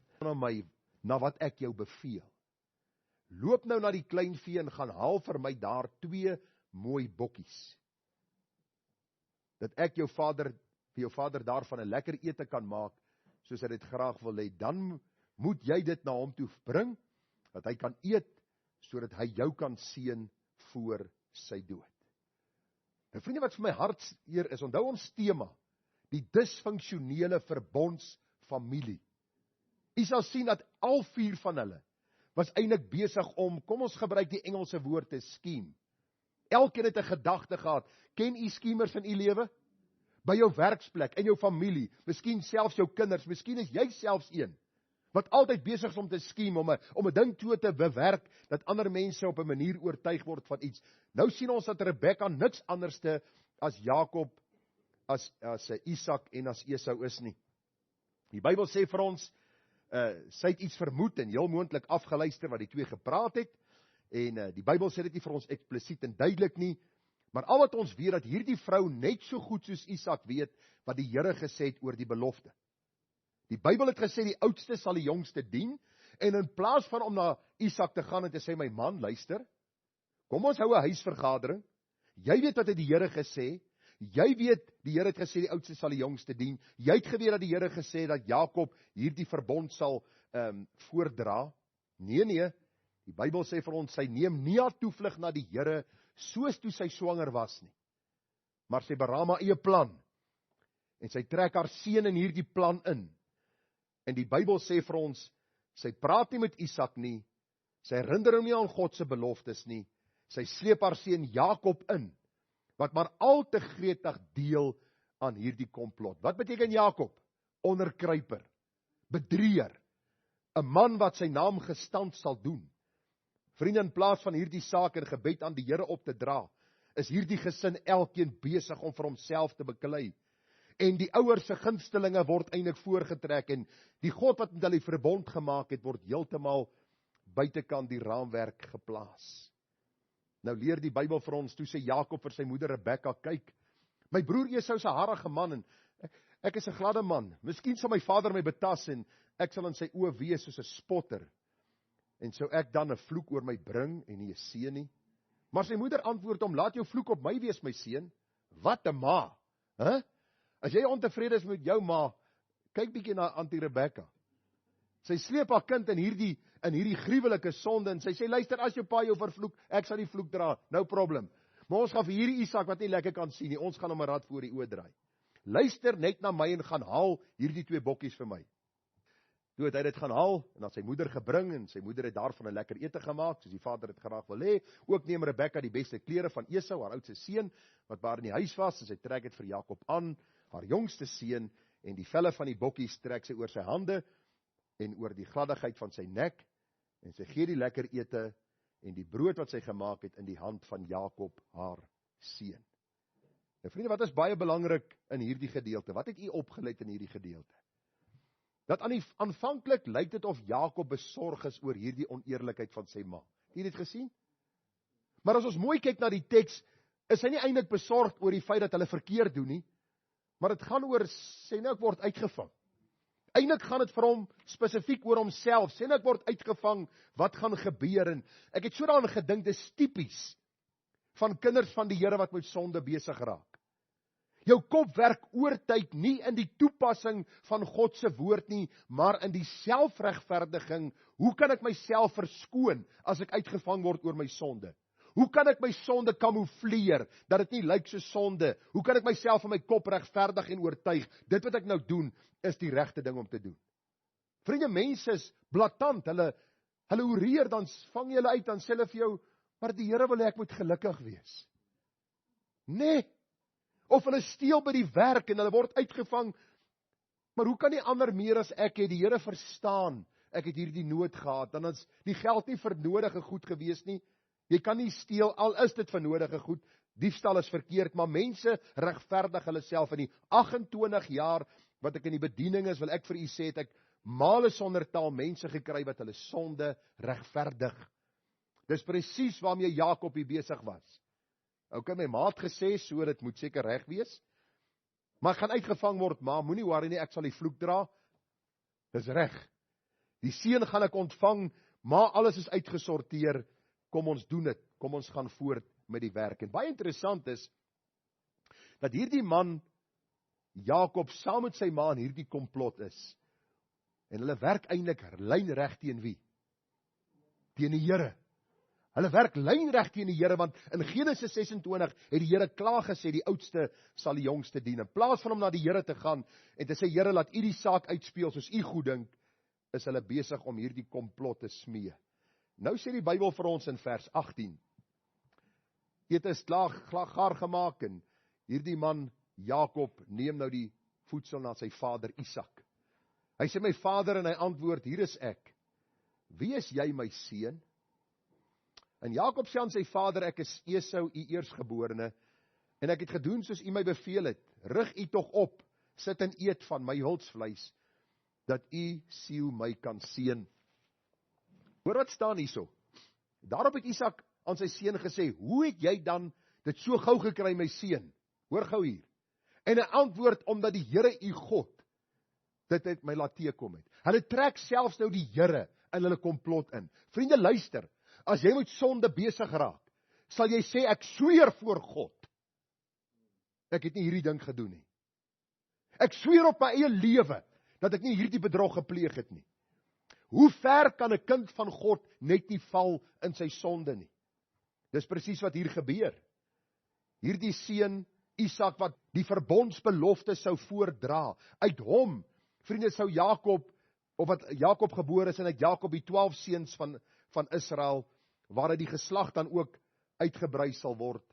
na wat ek jou beveel. Loop nou na die kleinvee en gaan haal vir my daar 2 mooi bokkies. Dat ek vir jou vader daarvan 'n lekker ete kan maak, soos hy dit graag wil hê. Dan moet jy dit na hom toe bring, dat hy kan eet, sodat hy jou kan seën voor sy dood. Nou vriende, wat vir my hartseer is, onthou ons tema, die disfunksionele verbondsfamilie. U sal sien dat al 4 van hulle was eintlik besig om, kom ons gebruik die Engelse woord, te scheme. Elkeen het 'n gedagte gehad. Ken u schemers in u lewe? By jou werksplek, in jou familie, miskien selfs jou kinders, miskien is jy selfs een, wat altyd besig is om te scheme, om 'n ding toe te bewerk, dat ander mense op 'n manier oortuig word van iets. Nou sien ons dat Rebekka niks anderste as Jakob, as Isak en as Esau is nie. Die Bybel sê vir ons, sy het iets vermoed en heel moontlik afgeluister wat die twee gepraat het, en die Bybel sê dit nie vir ons eksplisiet en duidelik nie, maar al wat ons weet, dat hierdie vrou net so goed soos Isak weet, wat die Here gesê het oor die belofte. Die Bybel het gesê, die oudste sal die jongste dien, en in plaas van om na Isak te gaan en te sê, my man, luister, kom ons hou 'n huisvergadering, jy weet wat het die Here gesê, jy weet, die Here het gesê, die oudste sal die jongste dien, jy het geweet dat die Here gesê, dat Jakob hierdie verbond sal voordra. Nee, die Bybel sê vir ons, sy neem nie haar toevlug na die Here, soos toe sy swanger was nie, maar sy beraam haar eie plan, en sy trek haar seun in hierdie plan in, en die Bybel sê vir ons, sy praat nie met Isak nie, sy herinner hom nie aan God se beloftes nie, sy sleep haar seun Jakob in, wat maar al te gretig deel aan hierdie komplot. Wat beteken Jakob? Onderkruiper, bedrieër, 'n man wat sy naam gestand sal doen. Vriende, in plaas van hierdie saak en gebed aan die Here op te dra, is hierdie gesin elkeen besig om vir homself te beklei. En die ouers se gunstelinge word eintlik voorgetrek, en die God wat met hulle verbond gemaak het, word heeltemal buitekant die raamwerk geplaas. Nou leer die Bybel vir ons, toe sê Jakob vir sy moeder Rebekka, kyk, my broer Esau is 'n harige man, en ek is 'n gladde man, miskien sal my vader my betas, en ek sal in sy oë wees soos 'n spotter, en sou ek dan 'n vloek oor my bring, en nie 'n seën nie. Maar sy moeder antwoord hom, laat jou vloek op my wees, my seun. Wat 'n ma, hè? As jy ontevrede is met jou ma, kyk bietjie na Auntie Rebekka. Sy sleep haar kind in hierdie gruwelike sonde, en sy sê, luister, as jou pa jou vervloek, ek sal die vloek dra, no problem. Maar ons gaan vir hierdie Isak, wat nie lekker kan sien nie, ons gaan hom 'n rad voor die oë draai. Luister net na my en gaan haal hierdie 2 bokkies vir my. Toe het hy dit gaan haal, en dan sy moeder gebring, en sy moeder het daarvan 'n lekker ete gemaak, soos die vader het graag wil hê. Ook neem Rebekka die beste klere van Esau, haar oudste seun, wat by haar in die huis was, en sy trek dit vir Jakob aan, haar jongste seun, en die velle van die bokkies trek sy oor sy hande, en oor die gladdigheid van sy nek, en sy gee die lekker ete, en die brood wat sy gemaak het, in die hand van Jakob, haar seun. Nou vriende, wat is baie belangrik in hierdie gedeelte? Wat het u opgelet in hierdie gedeelte? Dat aanvanklik lyk dit of Jakob besorg is oor hierdie oneerlikheid van sy ma. Het jy dit gesien? Maar as ons mooi kyk na die teks, is hy nie eintlik besorgd oor die feit dat hulle verkeerd doen nie, Maar dit gaan oor, sê nou ek word uitgevang. Eintlik gaan dit vir hom spesifiek oor homself. Sê nou ek word uitgevang, wat gaan gebeur? En ek het so daaraan gedink, dis tipies van kinders van die Here wat met sonde besig raak. Jou kop werk oortyd nie in die toepassing van God se woord nie, maar in die selfregverdiging. Hoe kan ek myself verskoon as ek uitgevang word oor my sonde? Hoe kan ek my sonde kamoufleer, dat dit nie lyk so sonde? Hoe kan ek myself in my kop regverdig en oortuig? Dit wat ek nou doen, is die regte ding om te doen. Vriende, mense is blaatant, hulle oreer, dan vang jy hulle uit, dan sê hulle vir jou, maar die Here wil hê ek moet gelukkig wees. Nee, of hulle steel by die werk en hulle word uitgevang, maar hoe kan die ander meer as ek het? Die Here verstaan, ek het hierdie nood gehad, dan is die geld nie vir nodige goed gewees nie. Jy kan nie steel, al is dit vir nodige goed. Diefstal is verkeerd, maar mense regverdig hulle self. In die 28 jaar wat ek in die bediening is, wil ek vir u sê, het ek male sonder taal mense gekry wat hulle sonde regverdig. Dis presies waarmee Jakob hier besig was. Ok, my ma het gesê, so dit moet seker reg wees, maar ek gaan uitgevang word, ma, moenie worry nie, ek sal die vloek dra. Dis reg. Die seën gaan ek ontvang, maar alles is uitgesorteer. Kom ons doen dit, kom ons gaan voort met die werk. En baie interessant is, dat hierdie man, Jakob, saam met sy ma in hierdie komplot is. En hulle werk eintlik lynreg teen wie? Teen die Here. Hulle werk lynreg teen die Here, want in Genesis 26 het die Here klaar gesê, die oudste sal die jongste dien. In plaas van om na die Here te gaan, en te sê, Here, laat u die saak uitspeel, soos u goed dink, is hulle besig om hierdie komplot te smee. Nou sê die Bybel vir ons in vers 18, ete is klaar gemaak, en hierdie man, Jakob, neem nou die voedsel na sy vader Isak. Hy sê, my vader, en hy antwoord, hier is ek. Wie is jy, my seun? En Jakob sê aan sy vader, ek is Esau, u eersgeborene, en ek het gedoen soos u my beveel het. Rig u tog op, sit en eet van my hulsvleis, dat u siel my kan seën. Hoor wat staan hierso? Daarop het Isak aan sy seun gesê, hoe het jy dan dit so gou gekry, my seun? Hoor gou hier. En hy antwoord, omdat die Here u God dit het my laat teekom het. Hulle trek selfs nou die Here in hulle komplot in. Vriende, luister, as jy met sonde besig raak, sal jy sê, ek sweer voor God, ek het nie hierdie ding gedoen nie. Ek sweer op my eie lewe, dat ek nie hierdie bedrog gepleeg het nie. Hoe ver kan 'n kind van God net nie val in sy sonde nie? Dis presies wat hier gebeur. Hierdie seun, Isak, wat die verbondsbelofte sou voordra, uit hom, vriende, sou Jakob, of wat Jakob gebore is, en uit Jakob die 12 seuns van Israel, waar die geslag dan ook uitgebrei sal word,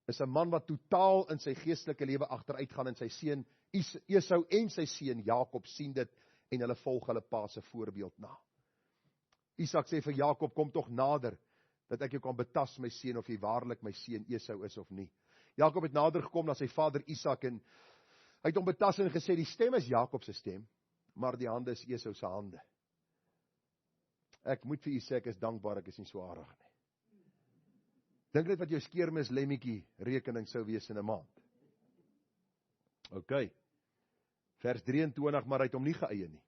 is 'n man wat totaal in sy geestelike lewe agteruit gaan, en sy seun Esau en sy seun Jakob sien dit, en hulle volg hulle pa se voorbeeld na. Isak sê vir Jakob, kom tog nader, dat ek jou kan betas, my seun, of jy waarlik my seun Esau is of nie. Jakob het nader gekom na sy vader Isak, en hy het hom betas en gesê, die stem is Jakob se stem, maar die hande is Esau se hande. Ek moet vir u sê, ek is dankbaar, ek is nie so aardig nie. Dink net wat jou skeermis lemmetjie rekening sou wees in 'n maand. Ok, vers 23, maar hy het hom nie geëie nie,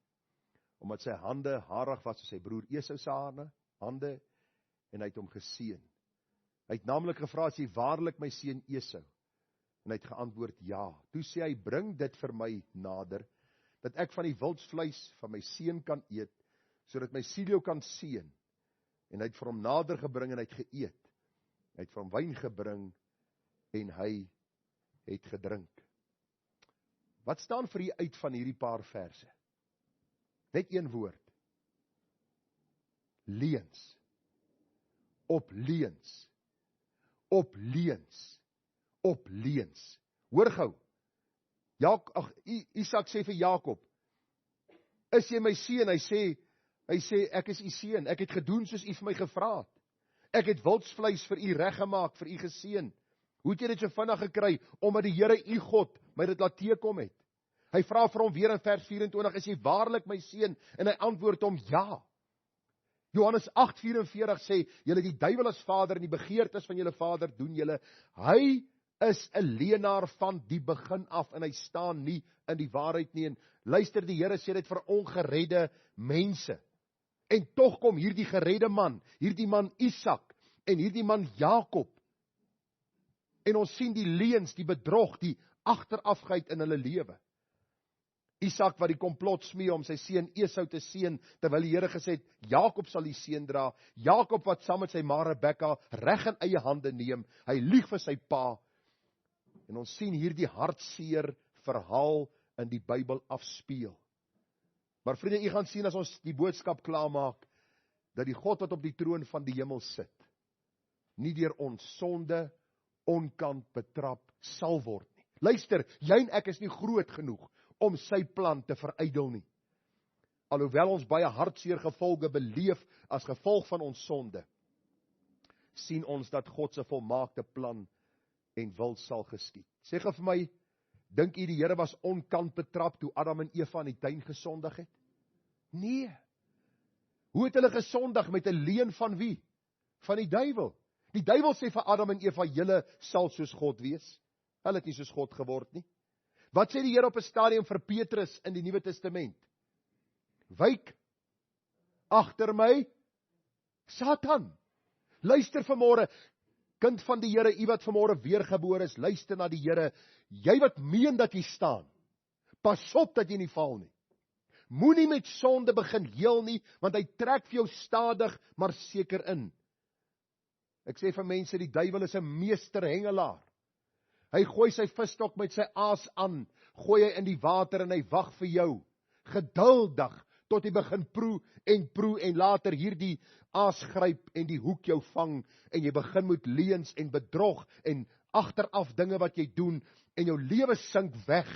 omdat sy hande harig was soos sy broer Esau se hande, en hy het hom geseën. Hy het naamlik gevra, as jy waarlik my seun Esau? En hy het geantwoord, ja. Toe sê hy, bring dit vir my nader, dat ek van die wildsvleis van my seun kan eet, sodat my siel jou kan seën. En hy het vir hom nader gebring, en hy het geëet. Hy het vir hom wyn gebring, en hy het gedrink. Wat staan vir u uit van hierdie paar verse? Net een woord. Leuns. Op leuns. Op leuns. Op leuns. Hoor gou. Isak sê vir Jakob, is jy my seun? Hy sê, ek is u seun. Ek het gedoen soos u vir my gevra het. Ek het wildsvleis vir u reggemaak, vir u geseën. Hoe het jy dit so vinnig gekry? Omdat die Here u God my dit laat teekom het. Hy vra vir hom weer in vers 24, is jy waarlik my seun? En hy antwoord hom, ja. Johannes 8:44 sê, julle die duiwel as vader, en die begeertes van julle vader doen julle. Hy is 'n leenaar van die begin af en hy staan nie in die waarheid nie. En luister, die Here sê dit vir ongeredde mense. En tog kom hierdie geredde man, hierdie man Isak en hierdie man Jakob. En ons sien die leuns, die bedrog, die agterafgeheid in hulle lewe. Isak wat die komplot smee om sy seun Esau te seën, terwyl die Here gesê het, Jakob sal die seën dra. Jakob wat saam met sy ma Rebekka reg in eie hande neem. Hy lieg vir sy pa. En ons sien hierdie hartseer verhaal in die Bybel afspeel. Maar vriende, u gaan sien as ons die boodskap klaarmaak, dat die God wat op die troon van die hemel sit, nie deur ons sonde onkant betrap sal word nie. Luister, jy en ek is nie groot genoeg om sy plan te verydel nie. Alhoewel ons baie hartseer gevolge beleef as gevolg van ons sonde, sien ons dat God se volmaakte plan en wil sal geskied. Sê gou vir my, dink u die Here was onkant betrap toe Adam en Eva in die tuin gesondig het? Nee. Hoe het hulle gesondig? Met 'n leuen van wie? Van die duiwel. Die duiwel sê vir Adam en Eva, julle sal soos God wees. Hulle het nie soos God geword nie. Wat sê die Here op 'n stadium vir Petrus in die Nuwe Testament? Wyk agter my, Satan. Luister vanmôre, kind van die Here, u wat vanmôre weergebore is, luister na die Here. Jy wat meen dat jy staan, pas op dat jy nie val nie. Moenie met sonde begin heel nie, want hy trek vir jou stadig, maar seker in. Ek sê vir mense, die duiwel is 'n meesterhengelaar. Hy gooi sy visstok met sy aas aan, gooi hy in die water en hy wag vir jou, geduldig, tot hy begin proe en later hierdie aas gryp en die hoek jou vang, en jy begin met leuns en bedrog en agteraf dinge wat jy doen, en jou lewe sink weg,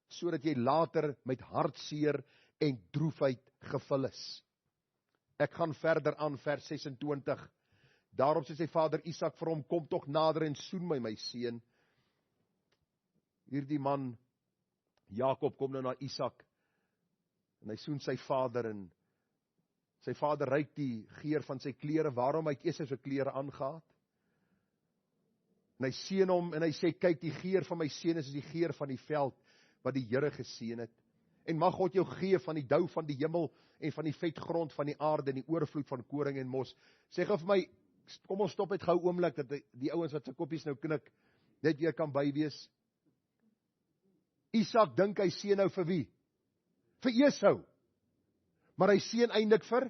sodat jy later met hartseer en droefheid gevul is. Ek gaan verder aan vers 26. Daarop sê sy vader Isak vir hom, kom tog nader en soen my seun. Hierdie man, Jakob, kom nou na Isak, en hy soen sy vader, en sy vader ruik die geur van sy klere. Waarom? Hy het eers sy klere aangehaat. En hy seën hom, en hy sê, kyk, die geur van my seun is die geur van die veld, wat die Here geseën het. En mag God jou gee van die dou van die hemel, en van die vet grond van die aarde, en die oorvloed van koring en mos. Sê gou vir my, kom ons stop net gou oomblik, dat die ouens wat sy koppies nou knik, net weer kan bywees. Isak dink hy seën nou vir wie? Vir Esau. Maar hy seën eintlik vir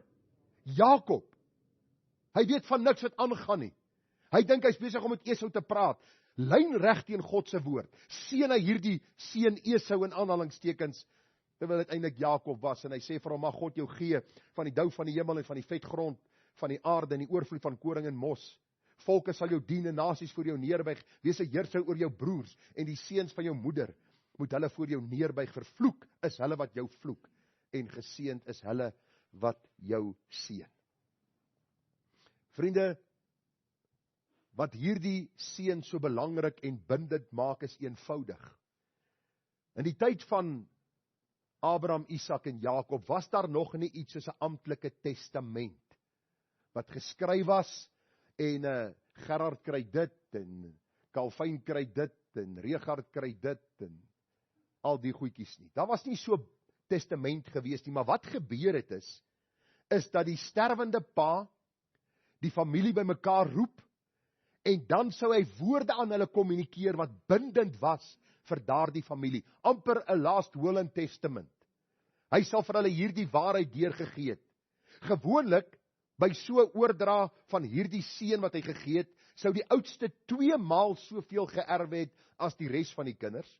Jakob. Hy weet van niks wat aangaan nie. Hy dink hy's besig om met Esau te praat. Lynreg teen God se woord. Seën hy hierdie seun Esau in aanhalingstekens, terwyl dit eintlik Jakob was, en hy sê vir hom, mag God jou gee van die dou van die hemel en van die vet grond van die aarde en die oorvloed van koring en mos. Volke sal jou dien en nasies voor jou neerbuig. Wees 'n heerser oor jou broers en die seuns van jou moeder moet hulle voor jou neerbuig. Vervloek is hulle wat jou vloek en geseënd is hulle wat jou seën. Vriende, wat hierdie seën so belangrik en bindend maak is eenvoudig. In die tyd van Abraham, Isak en Jakob was daar nog nie iets soos 'n amptelike testament wat geskryf was en Gerard kry dit en Calvin kry dit en Regard kry dit en al die goedjies nie. Daar was nie so testament gewees nie, maar wat gebeur het is dat die sterwende pa die familie bymekaar roep en dan sou hy woorde aan hulle kommunikeer wat bindend was vir daardie familie, amper 'n last will and testament. Hy sal vir hulle hierdie waarheid deurgegee het. Gewoonlik by so 'n oordra van hierdie seën wat hy gegee het, sou die oudste 2 maal soveel geërf het as die res van die kinders.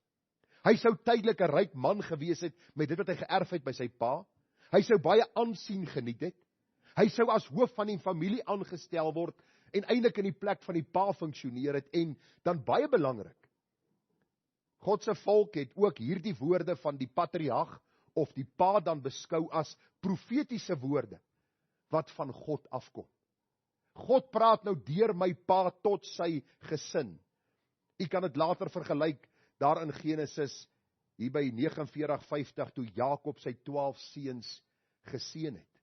Hy sou tydelik 'n ryk man gewees het met dit wat hy geërf het by sy pa. Hy sou baie aansien geniet het. Hy sou as hoof van die familie aangestel word en eintlik in die plek van die pa funksioneer het. En dan baie belangrik, God se volk het ook hierdie woorde van die patriarg of die pa dan beskou as profetiese woorde wat van God afkom. God praat nou deur my pa tot sy gesin. U kan dit later vergelyk daar in Genesis, hier by 49:50, toe Jakob sy 12 seuns geseën het.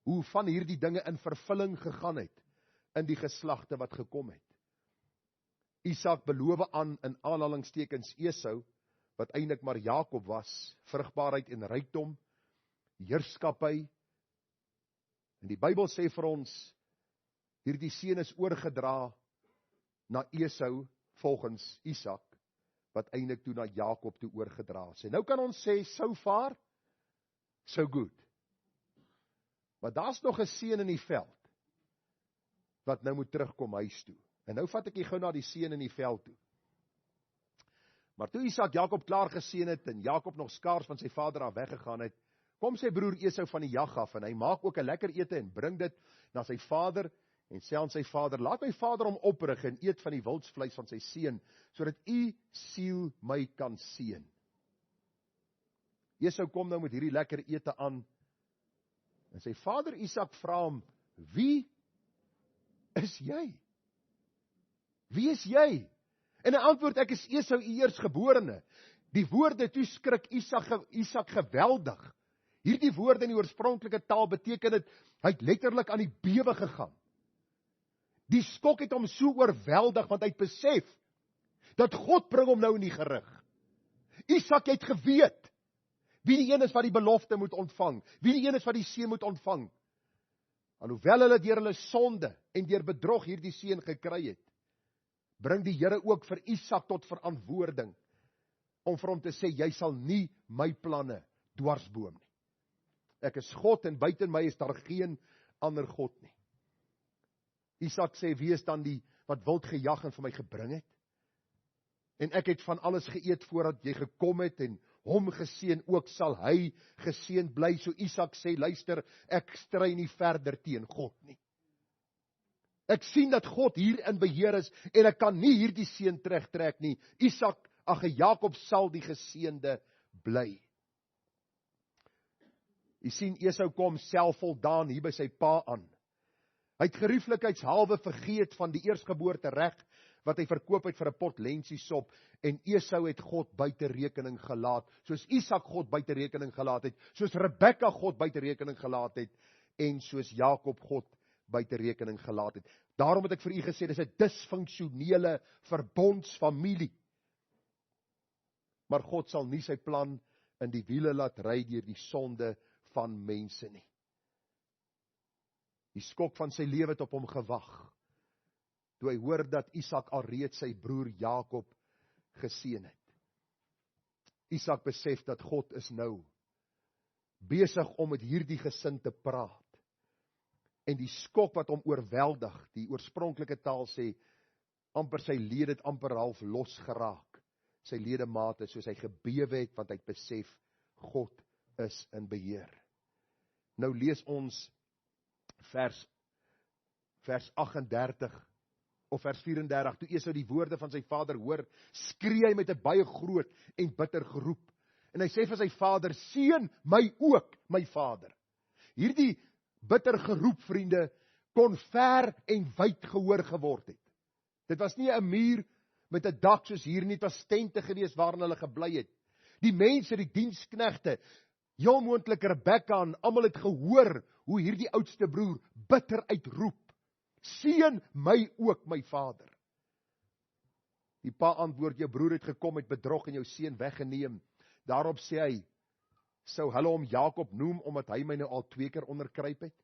Hoe van hierdie dinge in vervulling gegaan het in die geslagte wat gekom het. Isak beloof aan in aanhalingstekens Esau, wat eintlik maar Jakob was, vrugbaarheid en rykdom, heerskappy. En die Bybel sê vir ons, hierdie seën is oorgedra na Esau volgens Isak, wat eintlik toe na Jakob toe oorgedra is. En nou kan ons sê, so far, so good. Maar daar's nog 'n seun in die veld, wat nou moet terugkom huis toe. En nou vat ek jy gou na die seun in die veld toe. Maar toe Isak Jakob klaar geseën het, en Jakob nog skaars van sy vader af weggegaan het, kom sy broer Esau van die jag af, en hy maak ook 'n lekker ete, en bring dit na sy vader, en sê aan sy vader, laat my vader hom oprig, en eet van die wildsvleis van sy seun, sodat u siel my kan seën. Esau kom nou met hierdie lekker ete aan, en sy vader Isak vra hom, wie is jy? Wie is jy? En hy antwoord, ek is Esau, u eersgeborene. Die woorde, toe skrik Isak geweldig. Hierdie woorde in die oorspronklike taal beteken het, hy het letterlik aan die bewe gegaan. Die skok het hom so oorweldig, want hy het besef, dat God bring hom nou in die gerig. Isak het geweet, wie die een is wat die belofte moet ontvang, wie die een is wat die seën moet ontvang. Alhoewel hulle deur hulle sonde en deur bedrog hierdie seën gekry het, bring die Here ook vir Isak tot verantwoording, om vir hom te sê, jy sal nie my planne dwarsboom nie. Ek is God en buiten my is daar geen ander God nie. Isak sê, wie is dan die wat wild gejag en vir my gebring het? En ek het van alles geëet voordat jy gekom het, en hom geseën ook sal hy geseën bly. So Isak sê, luister, ek stry nie verder teen God nie. Ek sien dat God hier in beheer is, en ek kan nie hierdie seën terugtrek nie. Jakob sal die geseënde bly. Jy sien, Esau kom selfvoldaan hier by sy pa aan. Hy het gerieflikheidshalwe vergeet van die eersgeboorte reg, wat hy verkoop het vir 'n pot lensiesop, en Esau het God buite rekening gelaat, soos Isak God buite rekening gelaat het, soos Rebekka God buite rekening gelaat het, en soos Jakob God buite rekening gelaat het. Daarom het ek vir u gesê, dis 'n disfunksionele verbondsfamilie. Maar God sal nie sy plan in die wiele laat ry deur die sonde van mense nie. Die skok van sy lewe het op hom gewag, toe hy hoor dat Isak alreeds sy broer Jakob geseën het. Isak besef dat God is nou besig om met hierdie gesin te praat. En die skok wat hom oorweldig, die oorspronklike taal sê, amper sy lede het amper half losgeraak, sy ledemate, soos hy gebewe het, want hy het besef, God is in beheer. Nou lees ons vers 38, of vers 34, toe Esau die woorde van sy vader hoor, skree hy met 'n baie groot en bitter geroep. En hy sê vir sy vader, seën my ook, my vader. Hierdie bitter geroep, vriende, kon ver en wyd gehoor geword het. Dit was nie 'n muur met 'n dak soos hier nie, dit was tente gewees waarin hulle gebly het. Die mense, die diensknegte, heel moontlik Rebekka en almal het gehoor hoe hierdie oudste broer bitter uitroep, seën my ook, my vader. Die pa antwoord, jou broer het gekom met bedrog en jou seun weggeneem. Daarop sê hy, sou hulle hom Jakob noem, omdat hy my nou al 2 keer onderkruip het?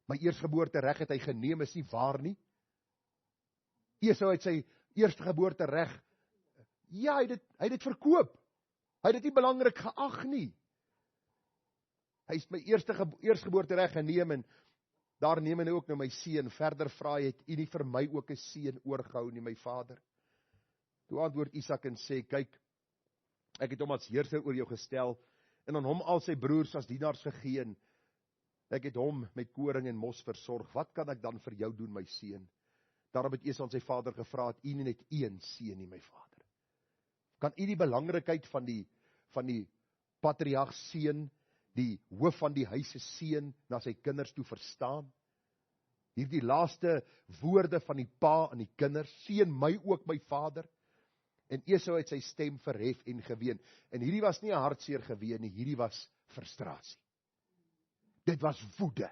My eerstgeboorte reg het hy geneem, is nie waar nie? Esau het sy eerstgeboorte reg, ja, hy het dit verkoop. Hy het dit nie belangrik geag nie. Hy het my eerstgeboorte reg geneem, en daar neem hy ook nou my seun. Verder vra hy, het u nie vir my ook 'n seun oorgehou nie, my vader? Toe antwoord Isak en sê, kyk, ek het hom as heerser oor jou gestel, en aan hom al sy broers as dienaars gegee, en ek het hom met koring en mos versorg. Wat kan ek dan vir jou doen, my seun? Daarom het Esau aan sy vader gevra, het u nie net een seun nie, my vader? Kan u die belangrikheid van die patriarg seun, die hoof van die huis se seun, na sy kinders toe verstaan? Hierdie laaste woorde van die pa aan die kinders, seën my ook, my vader. En Esau het sy stem verhef en geween. En hierdie was nie 'n hartseer geween nie, hierdie was frustrasie. Dit was woede.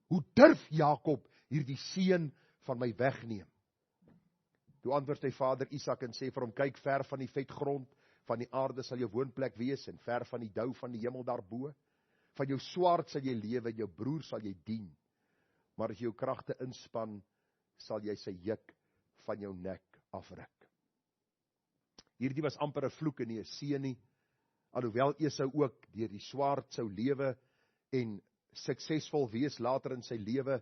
Hoe durf Jakob hierdie seun van my wegneem? Toe antwoord sy vader Isak en sê vir hom, kyk, ver van die vetgrond van die aarde sal jou woonplek wees, en ver van die dou van die hemel daarbo. Van jou swaard sal jy lewe, en jou broer sal jy dien. Maar as jy jou kragte inspan, sal jy sy juk van jou nek afruk. Hierdie was amper 'n vloek en nie 'n seën nie, alhoewel Esau ook deur die swaard sou lewe en suksesvol wees later in sy lewe,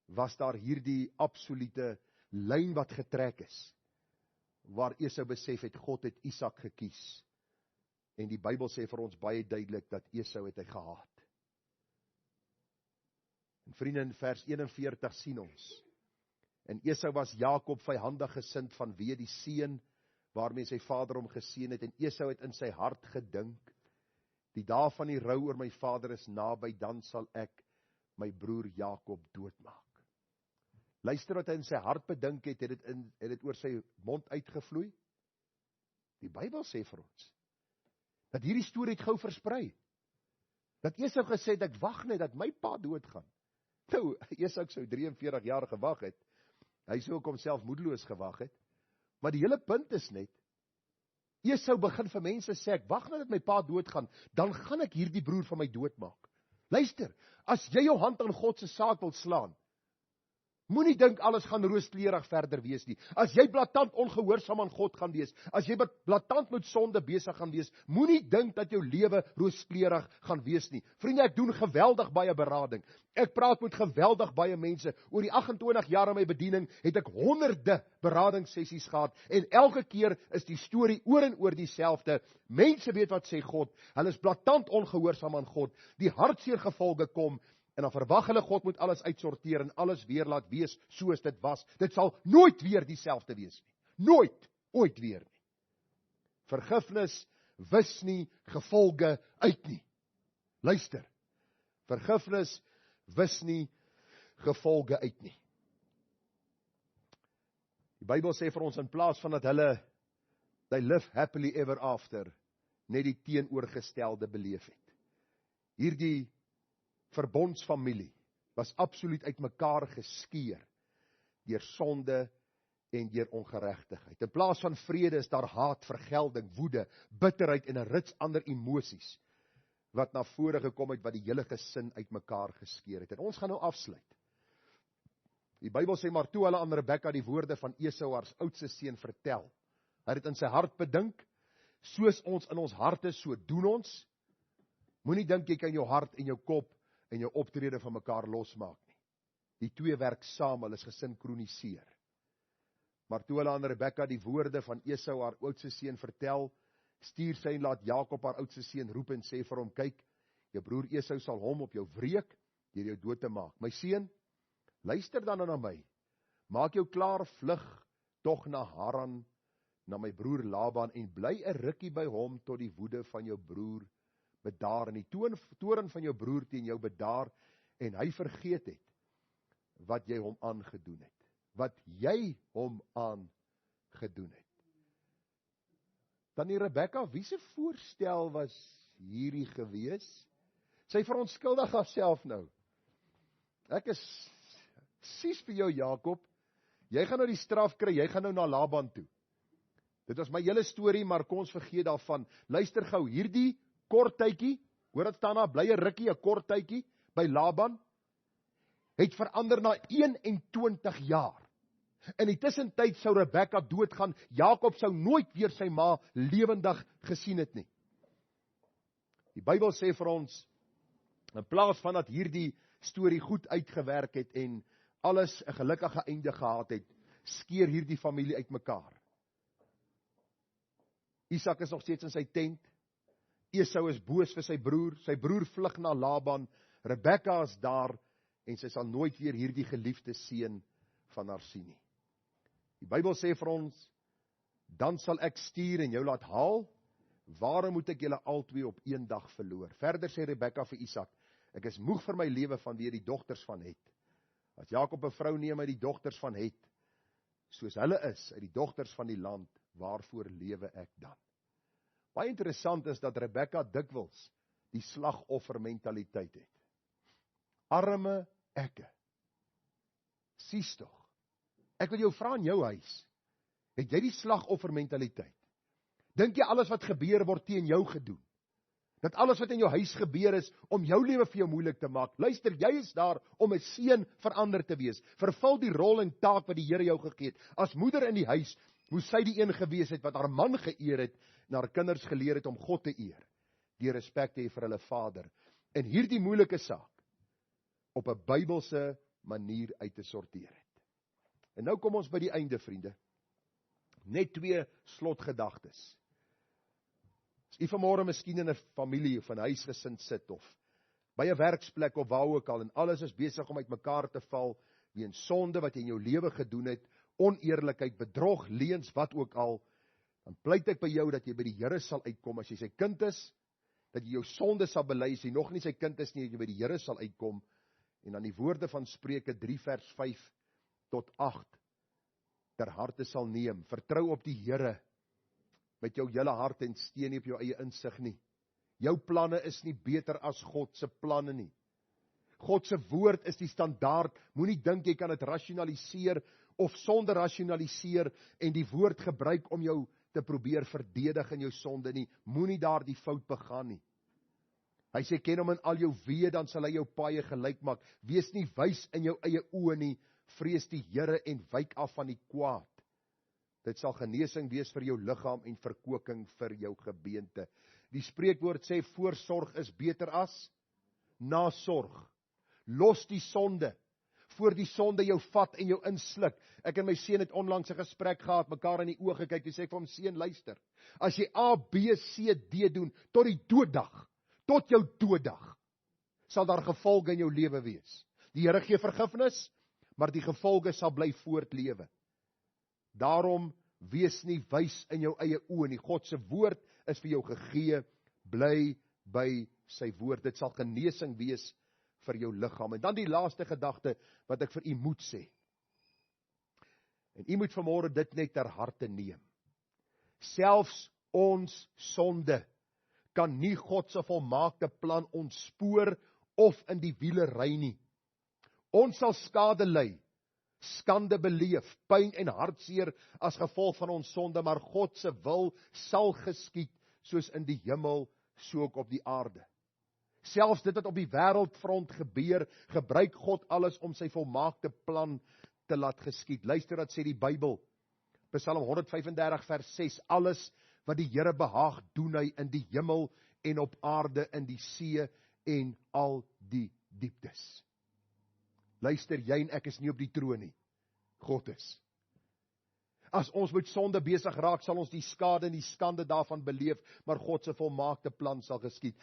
was daar hierdie absolute lyn wat getrek is, waar Esau besef het, God het Isak gekies. En die Bybel sê vir ons baie duidelik, dat Esau het hy gehaat. En vriende, in vers 41 sien ons, en Esau was Jakob vyhandig gesind vanweë die seën, waarmee sy vader hom geseën het, en Esau het in sy hart gedink, die dag van die rou oor my vader is naby, dan sal ek my broer Jakob doodmaak. Luister wat hy in sy hart bedink het dit oor sy mond uitgevloei? Die Bybel sê vir ons, dat hierdie storie het gou versprei. Dat Esau gesê het, ek wag net dat my pa doodgaan. Nou, Esau sou 43 jaar gewag het, hy sou ook homself moedeloos gewag het, maar die hele punt is net, Esau begin vir mense sê, ek wag net dat my pa doodgaan, dan gaan ek hierdie broer van my doodmaak. Luister, as jy jou hand aan God se saak wil slaan, moenie dink alles gaan rooskleurig verder wees nie. As jy blaatant ongehoorsaam aan God gaan wees, as jy blaatant met sonde besig gaan wees, moenie dink dat jou lewe rooskleurig gaan wees nie. Vriende, ek doen geweldig baie berading. Ek praat met geweldig baie mense. Oor die 28 jaar in my bediening het ek honderde beradingssessies gehad, en elke keer is die storie oor en oor dieselfde. Mense weet wat sê God, hulle is blaatant ongehoorsaam aan God, die hartseer gevolge kom, en dan verwag hulle God moet alles uitsorteer en alles weer laat wees soos dit was. Dit sal nooit weer dieselfde wees nie. Nooit, ooit weer nie. Vergifnis wis nie gevolge uit nie. Luister, vergifnis wis nie gevolge uit nie. Die Bybel sê vir ons, in plaas van dat hulle, they live happily ever after, net die teenoorgestelde beleef het. Hierdie verbondsfamilie was absoluut uit mekaar geskeur deur sonde en deur ongeregtigheid. In plaas van vrede is daar haat, vergelding, woede, bitterheid en 'n rits ander emosies wat na vore gekom het, wat die hele gesin uit mekaar geskeur het. En ons gaan nou afsluit. Die Bybel sê, maar toe hulle aan Rebekka die woorde van Esau, haar oudste seun, vertel, hy het in sy hart bedink, soos ons in ons harte, so doen ons. Moenie dink jy kan jou hart en jou kop en jou optrede van mekaar losmaak nie. Die twee werk saam, hulle is gesinkroniseer. Maar toe hulle aan Rebekka die woorde van Esau, haar oudste seun, vertel, stuur sy en laat Jakob, haar oudste seun, roep en sê vir hom, kyk, jou broer Esau sal hom op jou wreek, deur jou dood te maak. My seun, luister dan na my, maak jou klaar, vlug tog na Haran, na my broer Laban, en bly 'n rukkie by hom, tot die woede van jou broer bedaar, en die toorn van jou broer teen jou bedaar, en hy vergeet het, wat jy hom aangedoen het. Wat jy hom aangedoen het. Tannie Rebekka, wie se voorstel was hierdie gewees? Sy verontskuldig haarself nou. Ek is sies vir jou, Jakob. Jy gaan nou die straf kry, jy gaan nou na Laban toe. Dit was my hele storie, maar kom ons vergeet daarvan. Luister gou, hierdie kort tydjie, hoor dit staan daar, bly 'n rukkie, 'n kort tydjie, by Laban, het verander na 21 jaar. In die tussentyd sou Rebekka doodgaan, Jakob sou nooit weer sy ma lewendig gesien het nie. Die Bybel sê vir ons, in plaas van dat hierdie storie goed uitgewerk het, en alles 'n gelukkige einde gehad het, skeer hierdie familie uitmekaar. Isak is nog steeds in sy tent, Esau is boos vir sy broer vlug na Laban, Rebekka is daar, en sy sal nooit weer hierdie geliefde seun van haar sien nie. Die Bybel sê vir ons, dan sal ek stuur en jou laat haal, waarom moet ek julle albei op een dag verloor? Verder sê Rebekka vir Isak, ek is moeg vir my lewe vanweë die dogters van Het. As Jakob 'n vrou neem uit die dogters van Het, soos hulle is, uit die dogters van die land, waarvoor lewe ek dan? Baie interessant is dat Rebekka dikwels die slagoffermentaliteit het. Arme ekke. Sies tog. Ek wil jou vra in jou huis, Het jy die slagoffermentaliteit? Dink jy alles wat gebeur word teen jou gedoen? Dat alles wat in jou huis gebeur is om jou lewe vir jou moeilik te maak. Luister, jy is daar om 'n seën vir ander te wees. Vervul die rol en taak wat die Here jou gegee het. As moeder in die huis, moes sy die een gewees het wat haar man geëer het en haar kinders geleer het om God te eer, deur respek te hê vir hulle vader. En hierdie moeilike saak op 'n Bybelse manier uit te sorteer het. En nou kom ons by die einde, vriende. Net 2 slotgedagtes. As jy vanmôre miskien in 'n familie of 'n huisgesin sit of by 'n werksplek of waar ook al en alles is besig om uitmekaar te val weens sonde wat jy in jou lewe gedoen het, oneerlikheid, bedrog, leuns, wat ook al, dan pleit ek by jou dat jy by die Here sal uitkom. As jy sy kind is, dat jy jou sonde sal bely. As jy nog nie sy kind is nie, dat jy by die Here sal uitkom. En dan die woorde van Spreuke 3 vers 5 tot 8 ter harte sal neem. Vertrou op die Here met jou hele hart en steun nie op jou eie insig nie. Jou planne is nie beter as God se planne nie. God se woord is die standaard. Moenie dink jy kan dit rasionaliseer of sonder rasionaliseer en die woord gebruik om jou te probeer verdedig in jou sonde nie. Moenie daar die fout begaan nie. Hy sê, ken hom in al jou weë, dan sal hy jou paaie gelyk maak. Wees nie wys in jou eie oë nie. Vrees die Here en wyk af van die kwaad. Dit sal genesing wees vir jou liggaam en verkoking vir jou gebeente. Die spreekwoord sê, voorsorg is beter as nasorg. Los die sonde, voor die sonde jou vat en jou insluk. Ek en my seun het onlangs 'n gesprek gehad, mekaar in die oë gekyk, en sê ek vir hom, seun, luister, as jy A, B, C, D doen, tot die dooddag, tot jou dooddag, sal daar gevolge in jou lewe wees. Die Here gee vergifnis, maar die gevolge sal bly voortlewe. Daarom, wees nie wys in jou eie oë nie. God se woord is vir jou gegee, bly by sy woord. Dit sal genesing wees vir jou liggaam. En dan die laaste gedagte wat ek vir u moet sê. En u moet vanmôre dit net ter harte neem. Selfs ons sonde kan nie God se volmaakte plan ontspoor of in die wiele ry nie. Ons sal skade ly, skande beleef, pyn en hartseer as gevolg van ons sonde, maar God se wil sal geskied, soos in die hemel, so ook op die aarde. Selfs dit wat op die wêreldfront gebeur, gebruik God alles om sy volmaakte plan te laat geskied. Luister wat sê die Bybel, Psalm 135 vers 6, alles wat die Here behaag, doen hy in die hemel en op aarde, in die see en al die dieptes. Luister, jy en ek is nie op die troon nie. God is. As ons met sonde besig raak, sal ons die skade en die skande daarvan beleef, maar God se volmaakte plan sal geskied.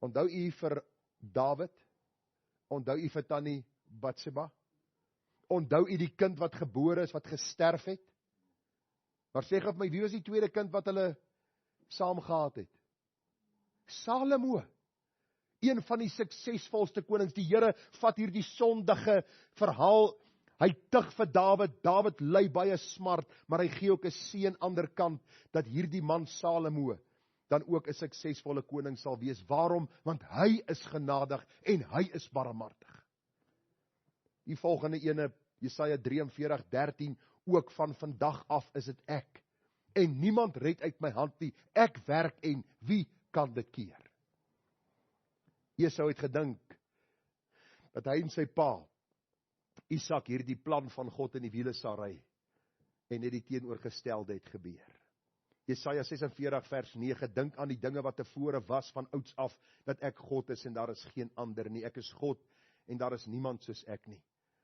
Onthou u vir Dawid? Onthou u vir tannie Batseba? Onthou u die kind wat gebore is, wat gesterf het? Maar sê gou vir my, wie was die tweede kind wat hulle saam gehad het? Salomo. Een van die suksesvolste konings. Die Here vat hierdie sondige verhaal, hy tug vir Dawid, Dawid ly baie smart, maar hy gee ook 'n seën aan die ander kant, dat hierdie man Salomo dan ook 'n suksesvolle koning sal wees. Waarom? Want hy is genadig en hy is barmhartig. Die volgende ene, Jesaja 43:13, ook van vandag af is dit ek, en niemand red uit my hand nie. Ek werk en wie kan dit keer? Esau het gedink dat hy en sy pa Isak hierdie plan van God in die wiele sal ry, en net die teenoorgestelde het gebeur. Jesaja 46 vers 9, dink aan die dinge wat tevore was van ouds af, dat ek God is en daar is geen ander nie. Ek is God en daar is niemand soos ek nie.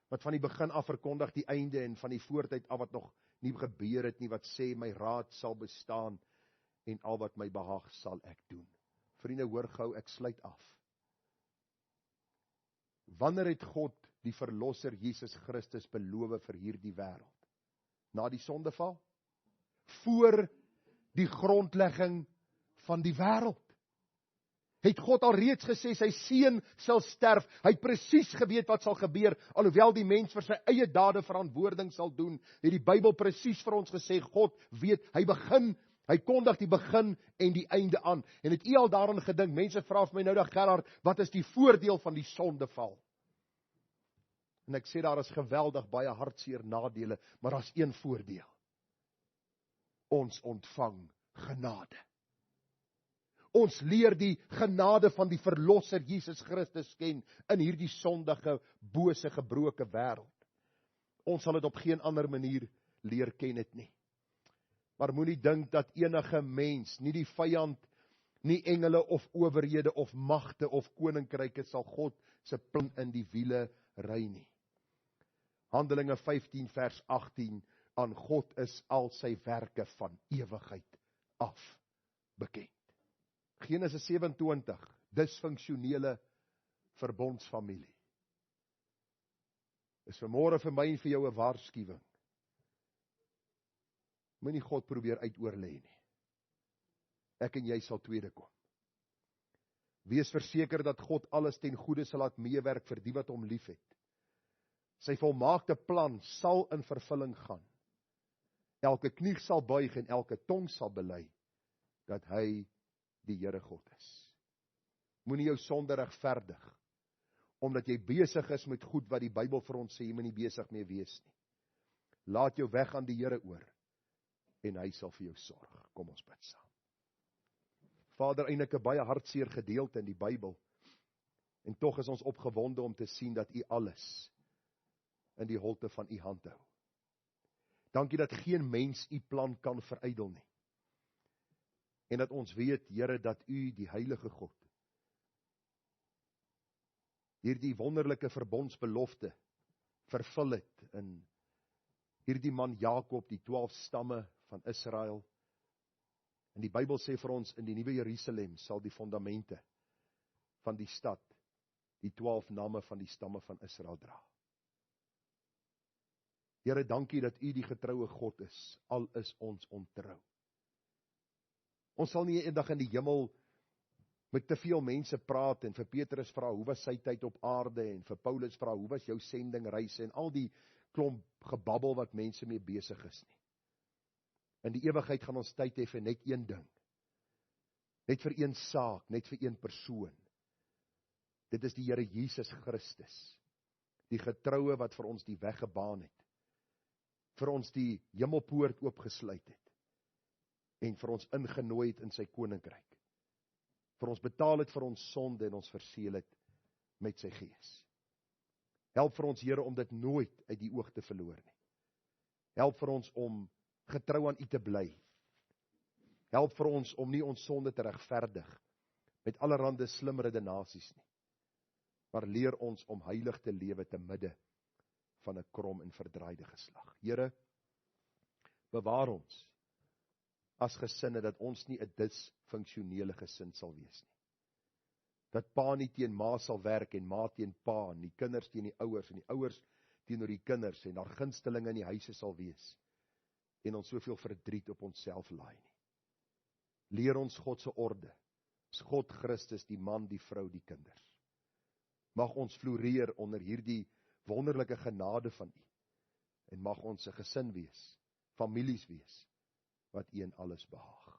Wat van die begin af verkondig die einde, en van die voortyd af wat nog nie gebeur het nie, wat sê my raad sal bestaan en al wat my behaag sal ek doen. Vriende, hoor gou, ek sluit af. Wanneer het God die verlosser Jesus Christus beloof vir hierdie wêreld? Na die sondeval? Voor die grondlegging van die wêreld. Het God al reeds gesê sy seun sal sterf. Hy het presies geweet wat sal gebeur, alhoewel die mens vir sy eie dade verantwoording sal doen. Het die Bybel presies vir ons gesê, God weet, hy kondig die begin en die einde aan. En het u al daaraan gedink? Mense vra vir my nou dag, Gerard, wat is die voordeel van die sondeval? En ek sê daar is geweldig baie hartseer nadele, maar daar is een voordeel. ons ontvang genade. Ons leer die genade van die verlosser Jesus Christus ken in hierdie sondige, bose, gebroke wêreld. Ons sal dit op geen ander manier leer ken het nie. Maar moenie dink dat enige mens, nie die vyand, nie engele of owerhede of magte of koninkryke sal God se plan in die wiele ry nie. Handelinge 15 vers 18, aan God is al sy werke van ewigheid af bekend. Genesis 27, disfunksionele verbondsfamilie. Is vanmôre vir my en vir jou 'n waarskuwing. Moenie God probeer uitoorlê nie. Ek en jy sal tweede kom. Wees verseker dat God alles ten goeie sal laat meewerk vir die wat hom liefhet. Sy volmaakte plan sal in vervulling gaan. Elke knie sal buig en elke tong sal bely dat hy die Here God is. Moenie jou sonde regverdig, omdat jy besig is met goed wat die Bybel vir ons sê, jy moenie besig mee wees nie. Laat jou weg aan die Here oor, en hy sal vir jou sorg. Kom ons bid saam. Vader, eintlik 'n baie hartseer gedeelte in die Bybel, en tog is ons opgewonde om te sien dat U alles in die holte van U hand hou. Dankie dat geen mens U plan kan verydel nie. En dat ons weet, Here, dat U, die heilige God, hierdie wonderlike verbondsbelofte vervul het in hierdie man Jakob, die 12 stamme van Israel. En die Bybel sê vir ons, in die nuwe Jerusalem sal die fondamente van die stad, die 12 name van die stamme van Israel dra. Here, dankie dat U die getroue God is, al is ons ontrou. Ons sal nie eendag in die hemel met te veel mense praat en vir Petrus vra, hoe was sy tyd op aarde, en vir Paulus vra, hoe was jou sendingreise, en al die klomp gebabbel wat mense mee besig is nie. In die ewigheid gaan ons tyd hê vir net een ding. Net vir een saak, net vir een persoon. Dit is die Here Jesus Christus, die getroue wat vir ons die weg gebaan het, vir ons die hemelpoort oopgesluit het, en vir ons ingenooi het in sy koninkryk, vir ons betaal het vir ons sonde en ons verseël het met sy gees. Help vir ons, Here, om dit nooit uit die oog te verloor nie. Help vir ons om getrou aan U te bly. Help vir ons om nie ons sonde te regverdig met allerhande slim redenasies nie, maar leer ons om heilig te lewe te midde van 'n krom en verdraaide geslag. Here, bewaar ons as gesinne dat ons nie 'n disfunksionele gesin sal wees nie. Dat pa nie teen ma sal werk en ma teen pa, en die kinders teen die ouers en die ouers teenoor die kinders, en daar gunstelinge in die huise sal wees en ons soveel verdriet op onsself laai nie. Leer ons God se orde. Is God Christus, die man, die vrou, die kinders. Mag ons floreer onder hierdie wonderlike genade van U, en mag ons 'n gesin wees, families wees, wat U in alles behaag.